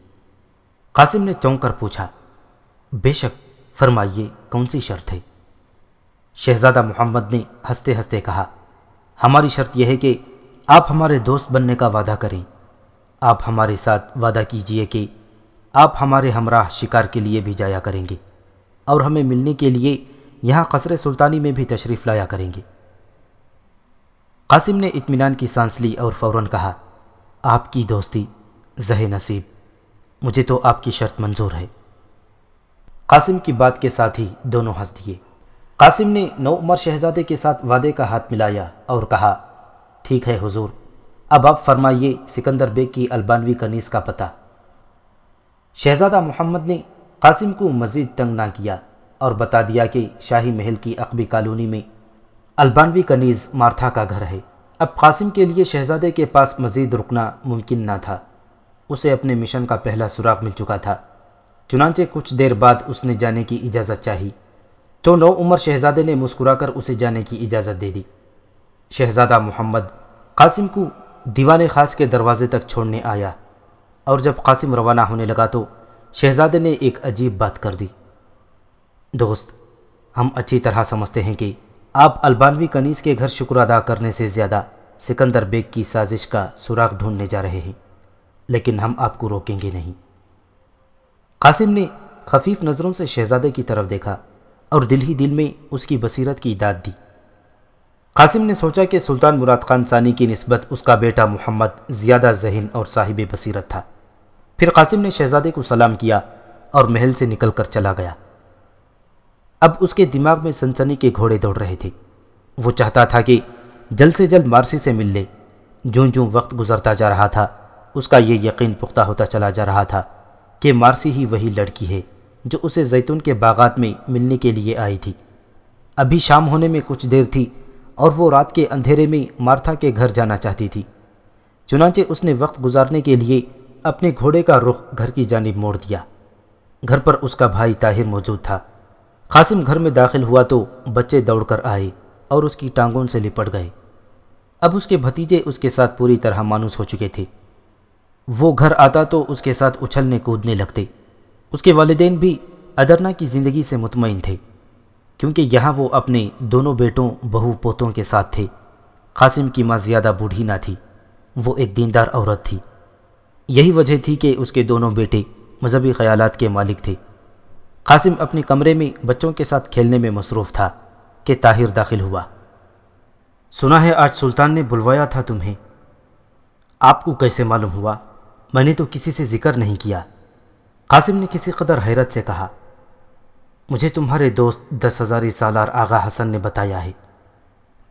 قاسم نے چونک کر پوچھا، بے شک، فرمائیے کون سی شرط ہے؟ شہزادہ محمد نے ہنستے ہنستے کہا، ہماری شرط یہ ہے کہ آپ ہمارے دوست بننے کا وعدہ کریں۔ آپ ہمارے ساتھ وعدہ کیجئے کہ آپ ہمارے ہمراہ شکار کے لیے بھی جایا کریں گے اور ہمیں ملنے کے لیے یہاں قصر سلطانی میں بھی تشریف لایا کریں گے۔ قاسم نے اطمینان کی سانس لی اور فوراً کہا، آپ کی دوستی زہ نصیب، مجھے تو آپ کی شرط منظور ہے۔ قاسم کی بات کے ساتھ ہی دونوں ہنس دیے۔ قاسم نے نو عمر شہزادے کے ساتھ وعدے کا ہاتھ ملایا اور کہا، ٹھیک ہے حضور، اب آپ فرمائیے سکندر بیگ کی البانوی کنیز کا پتہ۔ شہزادہ محمد نے قاسم کو مزید تنگ نہ کیا اور بتا دیا کہ شاہی محل کی عقبی کالونی میں البانوی کنیز مارتھا کا گھر ہے۔ اب قاسم کے لیے شہزادے کے پاس مزید رکنا ممکن نہ تھا، اسے اپنے مشن کا پہلا سراغ مل چکا تھا۔ چنانچہ کچھ دیر بعد اس نے جانے کی اجازت چاہی تو نو عمر شہزادے نے مسکرا کر اسے جانے کی اجازت دے دی۔ شہزادہ محمد قاسم کو دیوان خاص کے دروازے تک چھوڑنے آیا اور جب قاسم روانہ ہونے لگا تو شہزادے نے ایک عجیب بات کر دی، دوست، ہم اچھی طرح سمجھتے ہیں کہ آپ البانوی کنیز کے گھر شکر ادا کرنے سے زیادہ سکندر بیگ کی سازش کا سراغ ڈھونڈنے جا رہے ہیں، لیکن ہم آپ کو روکیں گے نہیں۔ قاسم نے خفیف نظروں سے شہزادے کی طرف دیکھا اور دل ہی دل میں اس کی بصیرت کی داد دی۔ قاسم نے سوچا کہ سلطان مراد خان ثانی کی نسبت اس کا بیٹا محمد زیادہ ذہین اور صاحب بصیرت تھا۔ پھر قاسم نے شہزادے کو سلام کیا اور محل سے نکل کر چلا گیا۔ اب اس کے دماغ میں سنسنی کے گھوڑے دوڑ رہے تھے۔ وہ چاہتا تھا کہ جلد سے جلد مارسی سے مل لے۔ جوں جوں وقت گزرتا جا رہا تھا اس کا یہ یقین پختہ ہوتا چلا جا رہا تھا کہ مارسی ہی وہی لڑکی ہے جو اسے زیتون کے باغات میں ملنے کے لیے آئی تھی۔ ابھی شام ہونے میں کچھ دیر تھی اور وہ رات کے اندھیرے میں مارتھا کے گھر جانا چاہتی تھی۔ چنانچہ اس نے وقت گزارنے کے لیے اپنے گھوڑے کا رخ گھر کی جانب موڑ دیا۔ گھر پر اس کا بھائی طاہر موجود تھا۔ قاسم گھر میں داخل ہوا تو بچے دوڑ کر آئے اور اس کی ٹانگوں سے لپٹ گئے۔ اب اس کے بھتیجے اس کے ساتھ پوری طرح مانوس ہو چکے تھے۔ وہ گھر آتا تو اس کے ساتھ اچھلنے کودنے لگتے۔ اس کے والدین بھی ادرنا کی زندگی سے مطمئن تھے کیونکہ یہاں وہ اپنے دونوں بیٹوں بہو پوتوں کے ساتھ تھے۔ قاسم کی ماں زیادہ بوڑھی نہ تھی، وہ ایک دیندار عورت تھی۔ یہی وجہ تھی کہ اس کے دونوں بیٹے مذہبی خیالات کے مالک تھے۔ قاسم اپنے کمرے میں بچوں کے ساتھ کھیلنے میں مصروف تھا کہ طاہر داخل ہوا۔ سنا ہے آج سلطان نے بلوایا تھا تمہیں؟ آپ کو کیسے معلوم ہوا؟ میں نے تو کسی سے ذکر نہیں کیا، قاسم نے کسی قدر حیرت سے کہا۔ مجھے تمہارے دوست 10,000 سالار آغا حسن نے بتایا ہے،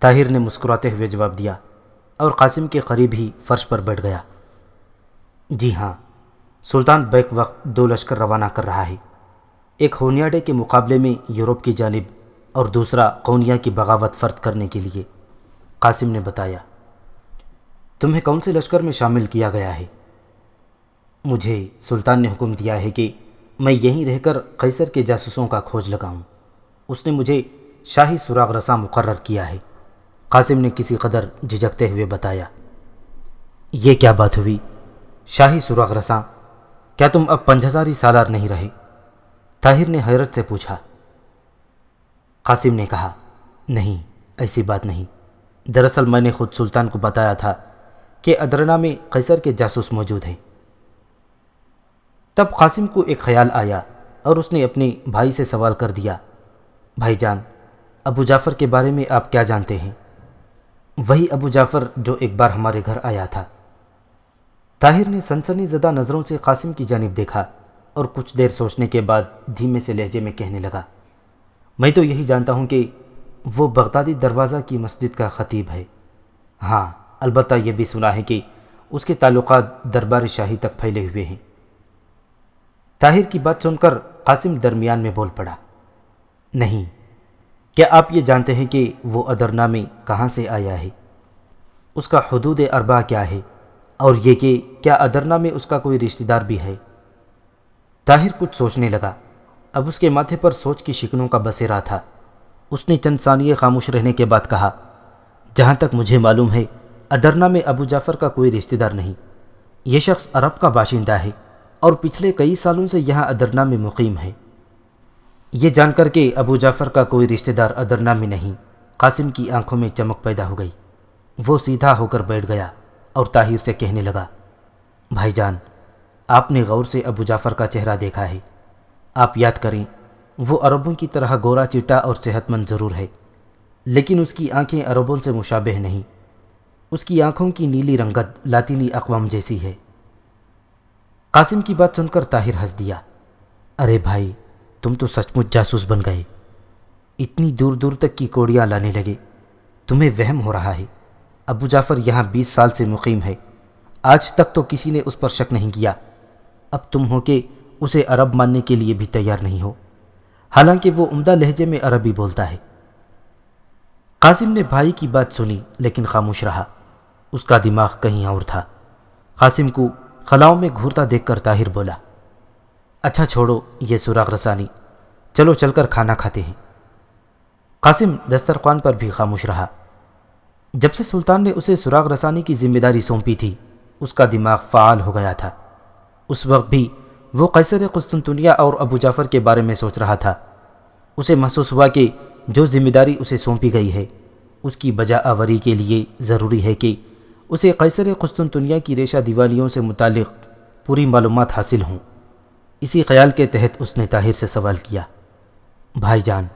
طاہر نے مسکراتے ہوئے جواب دیا اور قاسم کے قریب ہی فرش پر بیٹھ گیا۔ جی ہاں، سلطان بیک وقت 2 لشکر روانہ کر رہا ہے، ایک ہونیاڈے کے مقابلے میں یورپ کی جانب اور دوسرا قونیا کی بغاوت فرد کرنے کے لیے، قاسم نے بتایا۔ تمہیں کون سے لشکر میں شامل کیا گیا ہے؟ مجھے سلطان نے حکم دیا ہے کہ میں یہیں رہ کر قیصر کے جاسوسوں کا کھوج لگاؤں، اس نے مجھے شاہی سراغ رساں مقرر کیا ہے، قاسم نے کسی قدر جھجکتے ہوئے بتایا۔ یہ کیا بات ہوئی؟ شاہی سراغ رساں؟ کیا تم اب 5,000 سالار نہیں رہے؟ طاہر نے حیرت سے پوچھا۔ قاسم نے کہا، نہیں، ایسی بات نہیں، دراصل میں نے خود سلطان کو بتایا تھا کہ ادرنا میں قیصر کے جاسوس موجود ہیں۔ تب قاسم کو ایک خیال آیا اور اس نے اپنے بھائی سے سوال کر دیا، بھائی جان، ابو جعفر کے بارے میں آپ کیا جانتے ہیں؟ وہی ابو جعفر جو ایک بار ہمارے گھر آیا تھا۔ طاہر نے سنسنی زدہ نظروں سے قاسم کی جانب دیکھا اور کچھ دیر سوچنے کے بعد دھیمے سے لہجے میں کہنے لگا، میں تو یہی جانتا ہوں کہ وہ بغدادی دروازہ کی مسجد کا خطیب ہے۔ ہاں، البتہ یہ بھی سنا ہے کہ اس کے تعلقات دربار شاہی تک پھیلے ہوئے ہیں۔ طاہر کی بات سن کر قاسم درمیان میں بول پڑا، نہیں، کیا آپ یہ جانتے ہیں کہ وہ ادرنا میں کہاں سے آیا ہے؟ اس کا حدود اربع کیا ہے؟ اور یہ کہ کیا ادرنا میں اس کا کوئی رشتہ دار بھی ہے؟ طاہر کچھ سوچنے لگا، اب اس کے ماتھے پر سوچ کی شکنوں کا بسیرا تھا۔ اس نے چند ثانیے خاموش رہنے کے بعد کہا، جہاں تک مجھے معلوم ہے ادرنا میں ابو جعفر کا کوئی رشتہ دار نہیں، یہ شخص عرب کا باشندہ ہے اور پچھلے کئی سالوں سے یہاں ادرنا میں مقیم ہے۔ یہ جان کر کہ ابو جعفر کا کوئی رشتہ دار ادرنا میں نہیں، قاسم کی آنکھوں میں چمک پیدا ہو گئی۔ وہ سیدھا ہو کر بیٹھ گیا اور طاہر سے کہنے لگا، بھائی جان، آپ نے غور سے ابو جعفر کا چہرہ دیکھا ہے، آپ یاد کریں، وہ عربوں کی طرح گورا چٹا اور صحت مند ضرور ہے، لیکن اس کی آنکھیں عربوں سے مشابہ نہیں، اس کی آنکھوں کی نیلی رنگت لاطینی اقوام جیسی ہے۔ قاسم کی بات سن کر طاہر ہنس دیا، ارے بھائی، تم تو سچ مچ جاسوس بن گئے، اتنی دور دور تک کی کوڑیاں لانے لگے، تمہیں وہم ہو رہا ہے، ابو جعفر یہاں 20 سال سے مقیم ہے، آج تک تو کسی نے اس پر شک نہیں کیا، اب تم ہو کہ اسے عرب ماننے کے لیے بھی تیار نہیں ہو، حالانکہ وہ عمدہ لہجے میں عربی بولتا ہے۔ قاسم نے بھائی کی بات سنی لیکن خاموش رہا، اس کا دماغ کہیں اور تھا۔ قاسم کو خلاؤں میں گھورتا دیکھ کر طاہر بولا، اچھا چھوڑو یہ سراغ رسانی، چلو چل کر کھانا کھاتے ہیں۔ قاسم دسترخوان پر بھی خاموش رہا۔ جب سے سلطان نے اسے سراغ رسانی کی ذمہ داری سونپی تھی، اس کا دماغ فعال ہو گیا تھا۔ اس وقت بھی وہ قیصر قسطنطنیہ اور ابو جعفر کے بارے میں سوچ رہا تھا۔ اسے محسوس ہوا کہ جو ذمہ داری اسے سونپی گئی ہے، اس کی بجا آوری کے لیے ضروری ہے کہ اسے قیصر قسطنطنیہ کی ریشہ دیوالیوں سے متعلق پوری معلومات حاصل ہوں۔ اسی خیال کے تحت اس نے طاہر سے سوال کیا، بھائی جان،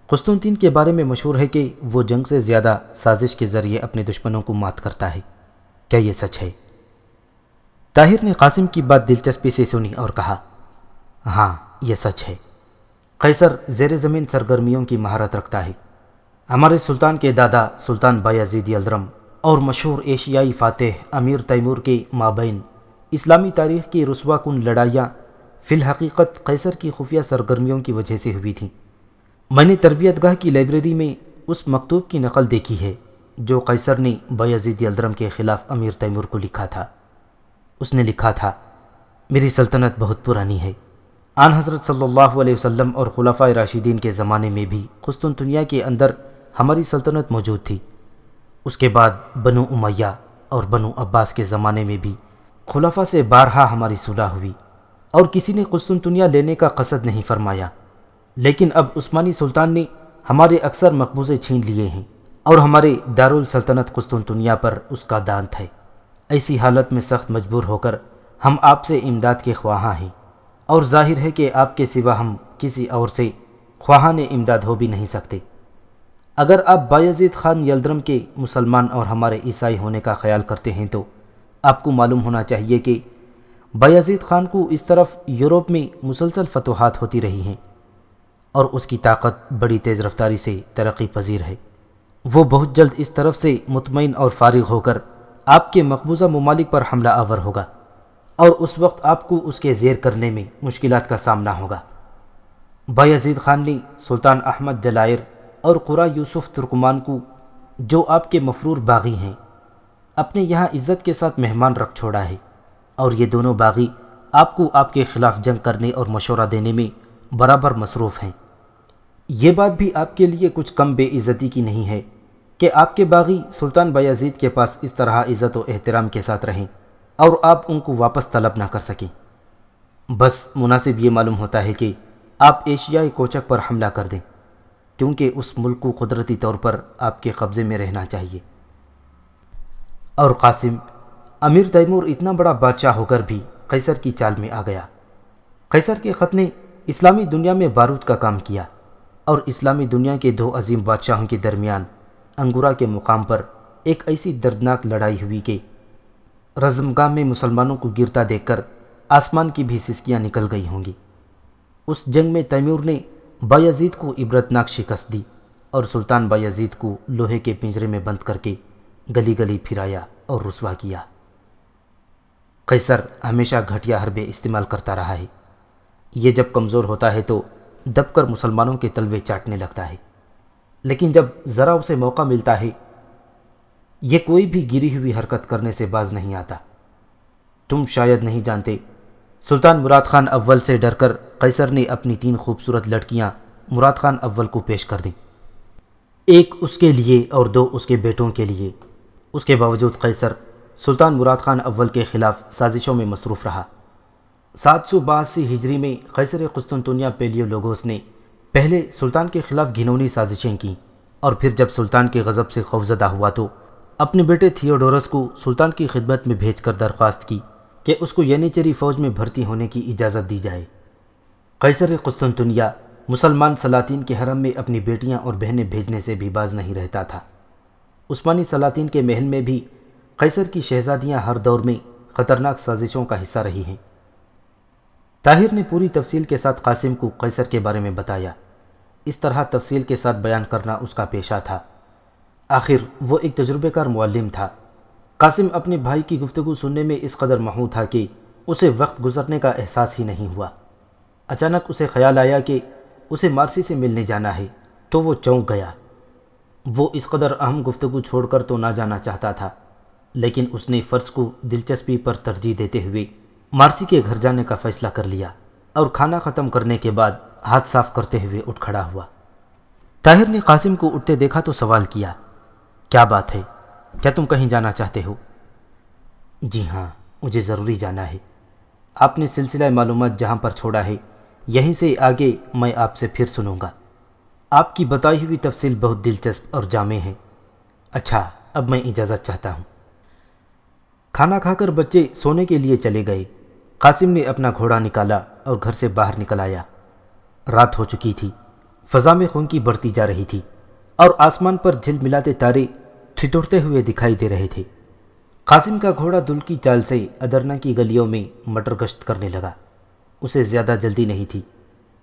قسطنطین کے بارے میں مشہور ہے کہ وہ جنگ سے زیادہ سازش کے ذریعے اپنے دشمنوں کو مات کرتا ہے، کیا یہ سچ ہے؟ طاہر نے قاسم کی بات دلچسپی سے سنی اور کہا، ہاں، یہ سچ ہے، قیصر زیر زمین سرگرمیوں کی مہارت رکھتا ہے۔ ہمارے سلطان کے دادا سلطان بایزید یلدرم اور مشہور ایشیائی فاتح امیر تیمور کے مابین اسلامی تاریخ کی رسوا کن لڑائیاں فی الحقیقت قیصر کی خفیہ سرگرمیوں کی وجہ سے ہوئی تھیں۔ میں نے تربیت گاہ کی لائبریری میں اس مکتوب کی نقل دیکھی ہے جو قیصر نے بایزید یلدرم کے خلاف امیر تیمور کو لکھا تھا۔ اس نے لکھا تھا، میری سلطنت بہت پرانی ہے، آن حضرت صلی اللہ علیہ وسلم اور خلفائے راشدین کے زمانے میں بھی قسطنطنیہ کے اندر ہماری سلطنت موجود تھی، اس کے بعد بنو امیہ اور بنو عباس کے زمانے میں بھی خلفاء سے بارہا ہماری صلح ہوئی اور کسی نے قسطنطنیہ لینے کا قصد نہیں فرمایا، لیکن اب عثمانی سلطان نے ہمارے اکثر مقبوضے چھین لیے ہیں اور ہمارے دارالسلطنت قسطنطنیہ پر اس کا دانت ہے۔ ایسی حالت میں سخت مجبور ہو کر ہم آپ سے امداد کے خواہاں ہیں، اور ظاہر ہے کہ آپ کے سوا ہم کسی اور سے خواہان امداد ہو بھی نہیں سکتے۔ اگر آپ بایزید خان یلدرم کے مسلمان اور ہمارے عیسائی ہونے کا خیال کرتے ہیں تو آپ کو معلوم ہونا چاہیے کہ بایزید خان کو اس طرف یورپ میں مسلسل فتوحات ہوتی رہی ہیں، اور اس کی طاقت بڑی تیز رفتاری سے ترقی پذیر ہے۔ وہ بہت جلد اس طرف سے مطمئن اور فارغ ہو کر آپ کے مقبوضہ ممالک پر حملہ آور ہوگا، اور اس وقت آپ کو اس کے زیر کرنے میں مشکلات کا سامنا ہوگا۔ بایزید خان نے سلطان احمد جلائر اور قرا یوسف ترکمان کو، جو آپ کے مفرور باغی ہیں، اپنے یہاں عزت کے ساتھ مہمان رکھ چھوڑا ہے، اور یہ دونوں باغی آپ کو آپ کے خلاف جنگ کرنے اور مشورہ دینے میں برابر مصروف ہیں۔ یہ بات بھی آپ کے لیے کچھ کم بے عزتی کی نہیں ہے کہ آپ کے باغی سلطان بایزید کے پاس اس طرح عزت و احترام کے ساتھ رہیں اور آپ ان کو واپس طلب نہ کر سکیں۔ بس مناسب یہ معلوم ہوتا ہے کہ آپ ایشیائی کوچک پر حملہ کر دیں، کیونکہ اس ملک کو قدرتی طور پر آپ کے قبضے میں رہنا چاہیے۔ اور قاسم، امیر تیمور اتنا بڑا بادشاہ ہو کر بھی قیصر کی چال میں آ گیا۔ قیصر کے خط نے اسلامی دنیا میں بارود کا کام کیا، اور اسلامی دنیا کے دو عظیم بادشاہوں کے درمیان انگورا کے مقام پر ایک ایسی دردناک لڑائی ہوئی کہ رزمگاہ میں مسلمانوں کو گرتا دیکھ کر آسمان کی بھی سسکیاں نکل گئی ہوں گی۔ اس جنگ میں تیمور نے بایزید کو عبرتناک شکست دی، اور سلطان بایزید کو لوہے کے پنجرے میں بند کر کے گلی گلی پھرایا اور رسوا کیا۔ قیصر ہمیشہ گھٹیا حربے استعمال کرتا رہا ہے۔ یہ جب کمزور ہوتا ہے تو دب کر مسلمانوں کے تلوے چاٹنے لگتا ہے، لیکن جب ذرا اسے موقع ملتا ہے یہ کوئی بھی گری ہوئی حرکت کرنے سے باز نہیں آتا۔ تم شاید نہیں جانتے، سلطان مراد خان اول سے ڈر کر قیصر نے اپنی 3 خوبصورت لڑکیاں مراد خان اول کو پیش کر دیں، ایک اس کے لیے اور 2 اس کے بیٹوں کے لیے۔ اس کے باوجود قیصر سلطان مراد خان اول کے خلاف سازشوں میں مصروف رہا۔ 782 ہجری میں قیصر قسطنطنیہ پیلیولوگوس نے پہلے سلطان کے خلاف گھنونی سازشیں کیں، اور پھر جب سلطان کے غضب سے خوفزدہ ہوا تو اپنے بیٹے تھیوڈورس کو سلطان کی خدمت میں بھیج کر درخواست کی کہ اس کو ینیچری فوج میں بھرتی ہونے کی اجازت دی جائے۔ قیصر قسطنطنیہ مسلمان سلاطین کے حرم میں اپنی بیٹیاں اور بہنیں بھیجنے سے بھی باز نہیں رہتا تھا۔ عثمانی سلاطین کے محل میں بھی قیصر کی شہزادیاں ہر دور میں خطرناک سازشوں کا حصہ رہی ہیں۔ طاہر نے پوری تفصیل کے ساتھ قاسم کو قیصر کے بارے میں بتایا۔ اس طرح تفصیل کے ساتھ بیان کرنا اس کا پیشہ تھا۔ آخر وہ ایک تجربہ کار معلم تھا۔ قاسم اپنے بھائی کی گفتگو سننے میں اس قدر محو تھا کہ اسے وقت گزرنے کا احساس ہی نہیں ہوا۔ اچانک اسے خیال آیا کہ اسے مارسی سے ملنے جانا ہے، تو وہ چونک گیا۔ وہ اس قدر اہم گفتگو چھوڑ کر تو نہ جانا چاہتا تھا، لیکن اس نے فرض کو دلچسپی پر ترجیح دیتے ہوئے مارسی کے گھر جانے کا فیصلہ کر لیا، اور کھانا ختم کرنے کے بعد ہاتھ صاف کرتے ہوئے اٹھ کھڑا ہوا۔ طاہر نے قاسم کو اٹھتے دیکھا تو سوال کیا، کیا بات ہے؟ کیا تم کہیں جانا چاہتے ہو؟ جی ہاں، مجھے ضروری جانا ہے۔ آپ نے سلسلہ معلومات جہاں پر چھوڑا ہے یہیں سے آگے میں آپ سے پھر سنوں گا۔ آپ کی بتائی ہوئی تفصیل بہت دلچسپ اور جامع ہے۔ اچھا، اب میں اجازت چاہتا ہوں۔ کھانا کھا کر بچے سونے کے لیے چلے گئے۔ قاسم نے اپنا گھوڑا نکالا اور گھر سے باہر نکل آیا۔ رات ہو چکی تھی، فضا میں خنکی بڑھتی جا رہی تھی، اور آسمان پر جھل ملاتے تارے ٹھٹرتے ہوئے دکھائی دے رہے تھے۔ قاسم کا گھوڑا دل کی چال سے ادرنا کی گلیوں میں مٹر گشت کرنے لگا۔ اسے زیادہ جلدی نہیں تھی،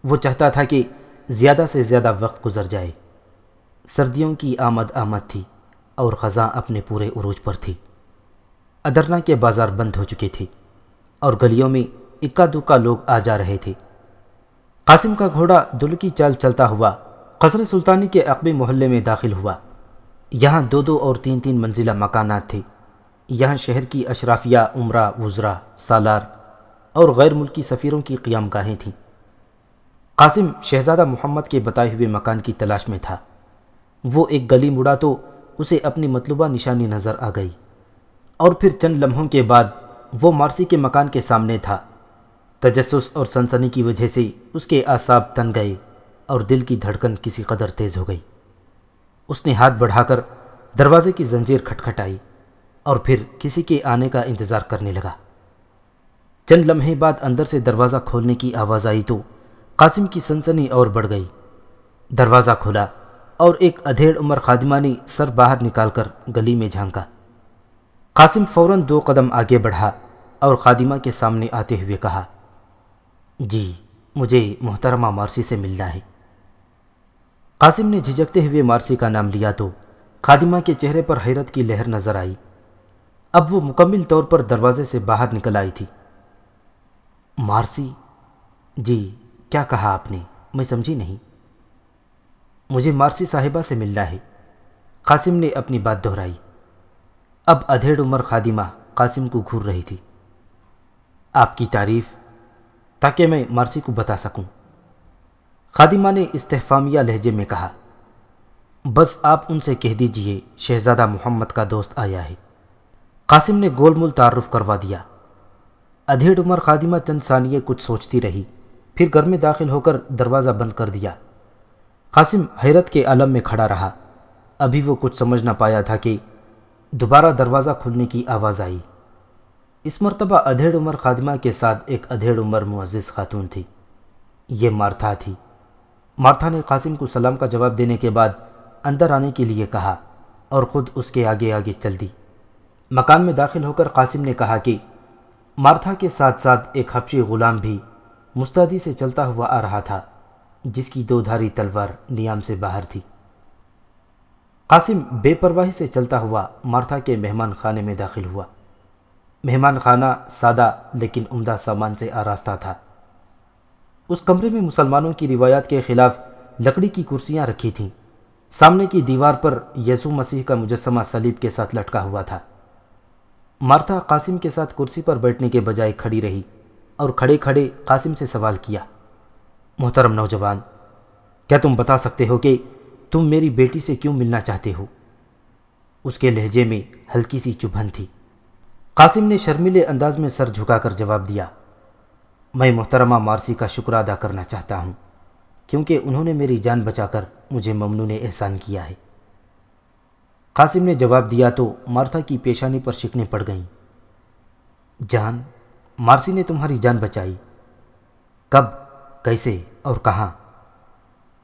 وہ چاہتا تھا کہ زیادہ سے زیادہ وقت گزر جائے۔ سردیوں کی آمد تھی اور خزاں اپنے پورے عروج پر تھی۔ ادرنا کے بازار بند ہو چکے تھے، اور گلیوں میں اکا دکا لوگ آ جا رہے تھے۔ قاسم کا گھوڑا دل کی چال چلتا ہوا قصر سلطانی کے عقبی محلے میں داخل ہوا۔ یہاں 2 اور 3 منزلہ مکانات تھے۔ یہاں شہر کی اشرافیہ، امراء، وزراء، سالار اور غیر ملکی سفیروں کی قیام گاہیں تھیں۔ قاسم شہزادہ محمد کے بتائے ہوئے مکان کی تلاش میں تھا۔ وہ ایک گلی مڑا تو اسے اپنی مطلوبہ نشانی نظر آ گئی، اور پھر چند لمحوں کے بعد وہ مارسی کے مکان کے سامنے تھا۔ تجسس اور سنسنی کی وجہ سے اس کے اعصاب تن گئے اور دل کی دھڑکن کسی قدر تیز ہو گئی۔ اس نے ہاتھ بڑھا کر دروازے کی زنجیر کھٹکھٹائی اور پھر کسی کے آنے کا انتظار کرنے لگا۔ چند لمحے بعد اندر سے دروازہ کھولنے کی آواز آئی تو قاسم کی سنسنی اور بڑھ گئی۔ دروازہ کھلا اور ایک ادھیڑ عمر خادمہ نے سر باہر نکال کر گلی میں جھانکا۔ قاسم فوراً 2 قدم آگے بڑھا اور خادمہ کے سامنے آتے ہوئے کہا، جی مجھے محترمہ مارسی سے ملنا ہے۔ قاسم نے جھجکتے ہوئے مارسی کا نام لیا تو خادمہ کے چہرے پر حیرت کی لہر نظر آئی۔ اب وہ مکمل طور پر دروازے سے باہر نکل آئی تھی۔ مارسی؟ جی کیا کہا آپ نے؟ میں سمجھی نہیں۔ مجھے مارسی صاحبہ سے ملنا ہے، قاسم نے اپنی بات دہرائی۔ اب ادھیڑ عمر خادمہ قاسم کو گھور رہی تھی۔ آپ کی تعریف، تاکہ میں مارسی کو بتا سکوں، خادمہ نے استفہامیہ لہجے میں کہا۔ بس آپ ان سے کہہ دیجئے شہزادہ محمد کا دوست آیا ہے، قاسم نے گول مول تعارف کروا دیا۔ ادھیڑ عمر خادمہ چند ثانیے کچھ سوچتی رہی، پھر گھر میں داخل ہو کر دروازہ بند کر دیا۔ قاسم حیرت کے عالم میں کھڑا رہا۔ ابھی وہ کچھ سمجھ نہ پایا تھا کہ دوبارہ دروازہ کھلنے کی آواز آئی۔ اس مرتبہ ادھیڑ عمر خادمہ کے ساتھ ایک ادھیڑ عمر معزز خاتون تھی۔ یہ مارتھا تھی۔ مارتھا نے قاسم کو سلام کا جواب دینے کے بعد اندر آنے کے لیے کہا اور خود اس کے آگے آگے چل دی۔ مکان میں داخل ہو کر قاسم نے کہا کہ مارتھا کے ساتھ ساتھ ایک حبشی غلام بھی مستعدی سے چلتا ہوا آ رہا تھا، جس کی 2 دھاری تلوار نیام سے باہر تھی۔ قاسم بے پرواہی سے چلتا ہوا مارتھا کے مہمان خانے میں داخل ہوا۔ مہمان خانہ سادہ لیکن عمدہ سامان سے آراستہ تھا۔ اس کمرے میں مسلمانوں کی روایات کے خلاف لکڑی کی کرسیاں رکھی تھیں۔ سامنے کی دیوار پر یسوع مسیح کا مجسمہ صلیب کے ساتھ لٹکا ہوا تھا۔ مارتھا قاسم کے ساتھ کرسی پر بیٹھنے کے بجائے کھڑی رہی اور کھڑے کھڑے قاسم سے سوال کیا، محترم نوجوان، کیا تم بتا سکتے ہو کہ تم میری بیٹی سے کیوں ملنا چاہتے ہو؟ اس کے لہجے میں ہلکی سی چبھن تھی۔ قاسم نے شرمیلے انداز میں سر جھکا کر جواب دیا، میں محترمہ مارسی کا شکر ادا کرنا چاہتا ہوں، کیونکہ انہوں نے میری جان بچا کر مجھے ممنون احسان کیا ہے۔ قاسم نے جواب دیا تو مارتھا کی پیشانی پر شکنیں پڑ گئیں۔ جان؟ مارسی نے تمہاری جان بچائی؟ کب، کیسے اور کہاں؟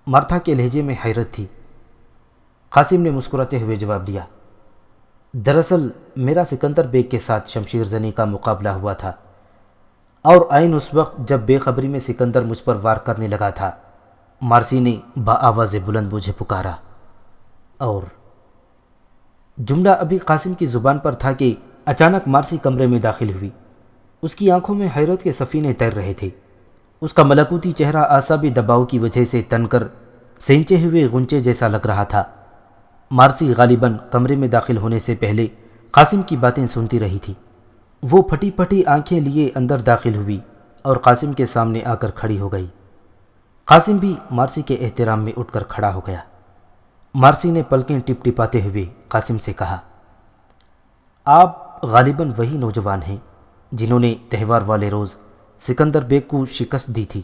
مارتھا کے لہجے میں حیرت تھی۔ قاسم نے مسکراتے ہوئے جواب دیا، دراصل میرا سکندر بیگ کے ساتھ شمشیر زنی کا مقابلہ ہوا تھا، اور عین اس وقت جب بے خبری میں سکندر مجھ پر وار کرنے لگا تھا، مارسی نے بآواز بلند مجھے پکارا، اور جملہ ابھی قاسم کی زبان پر تھا کہ اچانک مارسی کمرے میں داخل ہوئی۔ اس کی آنکھوں میں حیرت کے سفینے تیر رہے تھے۔ اس کا ملکوتی چہرہ اعصابی دباؤ کی وجہ سے تن کر سینچے ہوئے غنچے جیسا لگ رہا تھا۔ مارسی غالباً کمرے میں داخل ہونے سے پہلے قاسم کی باتیں سنتی رہی تھی۔ وہ پھٹی پھٹی آنکھیں لیے اندر داخل ہوئی اور قاسم کے سامنے آ کر کھڑی ہو گئی۔ قاسم بھی مارسی کے احترام میں اٹھ کر کھڑا ہو گیا۔ مارسی نے پلکیں ٹپ ٹپاتے ہوئے قاسم سے کہا، آپ غالباً وہی نوجوان ہیں جنہوں نے تہوار والے روز سکندر بیگ کو شکست دی تھی،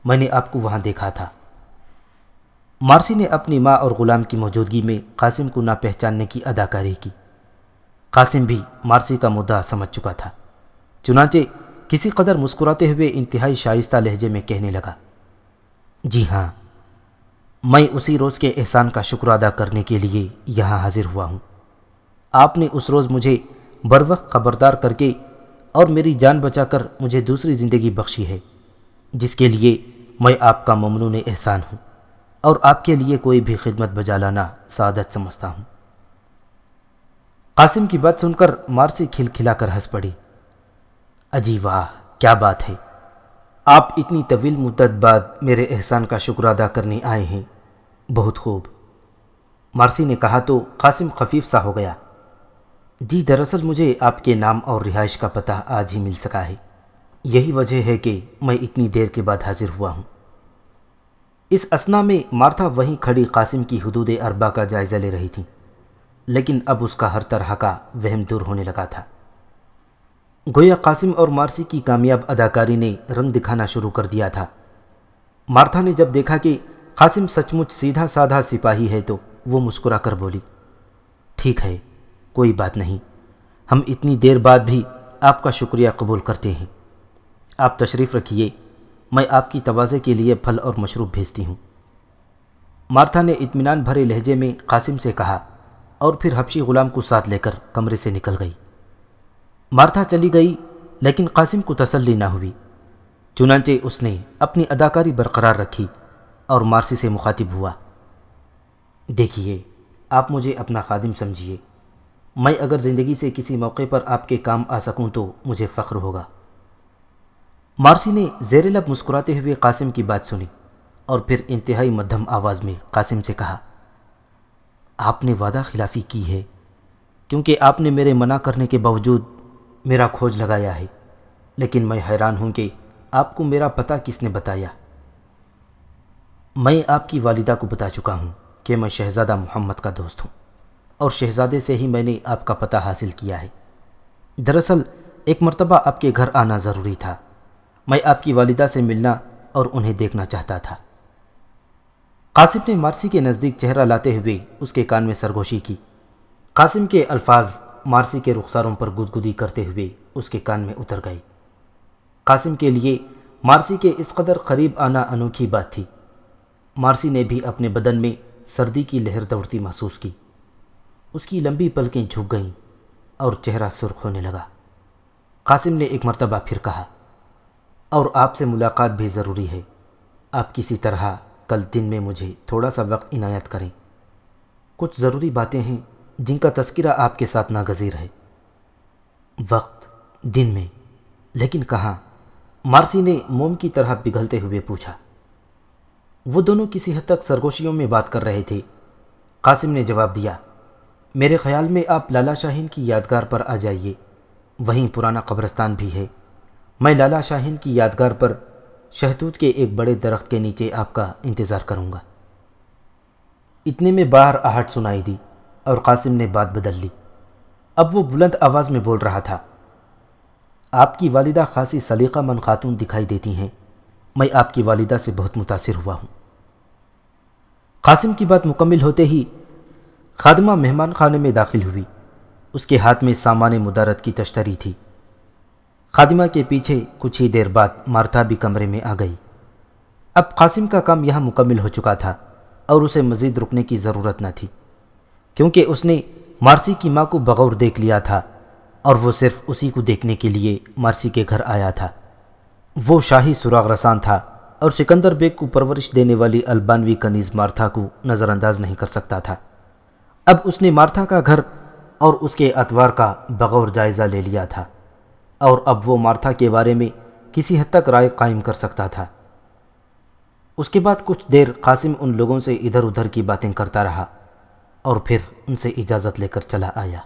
میں نے آپ کو وہاں دیکھا تھا۔ مارسی نے اپنی ماں اور غلام کی موجودگی میں قاسم کو نہ پہچاننے کی اداکاری کی۔ قاسم بھی مارسی کا مدعا سمجھ چکا تھا، چنانچہ کسی قدر مسکراتے ہوئے انتہائی شائستہ لہجے میں کہنے لگا، جی ہاں، میں اسی روز کے احسان کا شکر ادا کرنے کے لیے یہاں حاضر ہوا ہوں۔ آپ نے اس روز مجھے بروقت خبردار کر کے اور میری جان بچا کر مجھے دوسری زندگی بخشی ہے، جس کے لیے میں آپ کا ممنون احسان ہوں، اور آپ کے لیے کوئی بھی خدمت بجا لانا سعادت سمجھتا ہوں۔ قاسم کی بات سن کر مارسی کھلکھلا کر ہنس پڑی۔ اجی واہ، کیا بات ہے، آپ اتنی طویل مدت بعد میرے احسان کا شکر ادا کرنے آئے ہیں، بہت خوب، مارسی نے کہا تو قاسم خفیف سا ہو گیا۔ جی دراصل مجھے آپ کے نام اور رہائش کا پتہ آج ہی مل سکا ہے، یہی وجہ ہے کہ میں اتنی دیر کے بعد حاضر ہوا ہوں۔ اس اثنا میں مارتھا وہیں کھڑی قاسم کی حدود اربع کا جائزہ لے رہی تھی، لیکن اب اس کا ہر طرح کا وہم دور ہونے لگا تھا۔ گویا قاسم اور مارسی کی کامیاب اداکاری نے رنگ دکھانا شروع کر دیا تھا۔ مارتھا نے جب دیکھا کہ قاسم سچ مچ سیدھا سادھا سپاہی ہے تو وہ مسکرا کر بولی، ٹھیک ہے، کوئی بات نہیں، ہم اتنی دیر بعد بھی آپ کا شکریہ قبول کرتے ہیں۔ آپ تشریف رکھیے، میں آپ کی تواضع کے لیے پھل اور مشروب بھیجتی ہوں۔ مارتھا نے اطمینان بھرے لہجے میں قاسم سے کہا اور پھر حبشی غلام کو ساتھ لے کر کمرے سے نکل گئی۔ مارتھا چلی گئی لیکن قاسم کو تسلی نہ ہوئی، چنانچہ اس نے اپنی اداکاری برقرار رکھی اور مارسی سے مخاطب ہوا، دیکھیے آپ مجھے اپنا خادم سمجھیے، میں اگر زندگی سے کسی موقع پر آپ کے کام آ سکوں تو مجھے فخر ہوگا۔ مارسی نے زیر لب مسکراتے ہوئے قاسم کی بات سنی اور پھر انتہائی مدھم آواز میں قاسم سے کہا، آپ نے وعدہ خلافی کی ہے کیونکہ آپ نے میرے منع کرنے کے باوجود میرا کھوج لگایا ہے، لیکن میں حیران ہوں کہ آپ کو میرا پتہ کس نے بتایا۔ میں آپ کی والدہ کو بتا چکا ہوں کہ میں شہزادہ محمد کا دوست ہوں اور شہزادے سے ہی میں نے آپ کا پتہ حاصل کیا ہے۔ دراصل ایک مرتبہ آپ کے گھر آنا ضروری تھا، میں آپ کی والدہ سے ملنا اور انہیں دیکھنا چاہتا تھا۔ قاسم نے مارسی کے نزدیک چہرہ لاتے ہوئے اس کے کان میں سرگوشی کی۔ قاسم کے الفاظ مارسی کے رخساروں پر گدگدی کرتے ہوئے اس کے کان میں اتر گئے۔ قاسم کے لیے مارسی کے اس قدر قریب آنا انوکھی بات تھی۔ مارسی نے بھی اپنے بدن میں سردی کی لہر دوڑتی محسوس کی، اس کی لمبی پلکیں جھک گئیں اور چہرہ سرخ ہونے لگا۔ قاسم نے ایک مرتبہ پھر کہا، اور آپ سے ملاقات بھی ضروری ہے، آپ کسی طرح کل دن میں مجھے تھوڑا سا وقت عنایت کریں، کچھ ضروری باتیں ہیں جن کا تذکرہ آپ کے ساتھ ناگزیر ہے۔ وقت دن میں، لیکن کہاں؟ مارسی نے موم کی طرح پگھلتے ہوئے پوچھا۔ وہ دونوں کسی حد تک سرگوشیوں میں بات کر رہے تھے۔ قاسم نے جواب دیا، میرے خیال میں آپ لالا شاہین کی یادگار پر آ جائیے، وہیں پرانا قبرستان بھی ہے، میں لالا شاہین کی یادگار پر شہتوت کے ایک بڑے درخت کے نیچے آپ کا انتظار کروں گا۔ اتنے میں باہر آہٹ سنائی دی اور قاسم نے بات بدل لی۔ اب وہ بلند آواز میں بول رہا تھا، آپ کی والدہ خاصی سلیقہ مند خاتون دکھائی دیتی ہیں، میں آپ کی والدہ سے بہت متاثر ہوا ہوں۔ قاسم کی بات مکمل ہوتے ہی خادمہ مہمان خانے میں داخل ہوئی، اس کے ہاتھ میں سامان مدارت کی تشتری تھی۔ خادمہ کے پیچھے کچھ ہی دیر بعد مارتھا بھی کمرے میں آ گئی۔ اب قاسم کا کام یہاں مکمل ہو چکا تھا اور اسے مزید رکنے کی ضرورت نہ تھی، کیونکہ اس نے مارسی کی ماں کو بغور دیکھ لیا تھا اور وہ صرف اسی کو دیکھنے کے لیے مارسی کے گھر آیا تھا۔ وہ شاہی سراغ رسان تھا اور سکندر بیگ کو پرورش دینے والی البانوی کنیز مارتھا کو نظر انداز نہیں کر سکتا تھا۔ اب اس نے مارتھا کا گھر اور اس کے اتوار کا بغور جائزہ لے لیا تھا اور اب وہ مارتھا کے بارے میں کسی حد تک رائے قائم کر سکتا تھا۔ اس کے بعد کچھ دیر قاسم ان لوگوں سے ادھر ادھر کی باتیں کرتا رہا اور پھر ان سے اجازت لے کر چلا آیا۔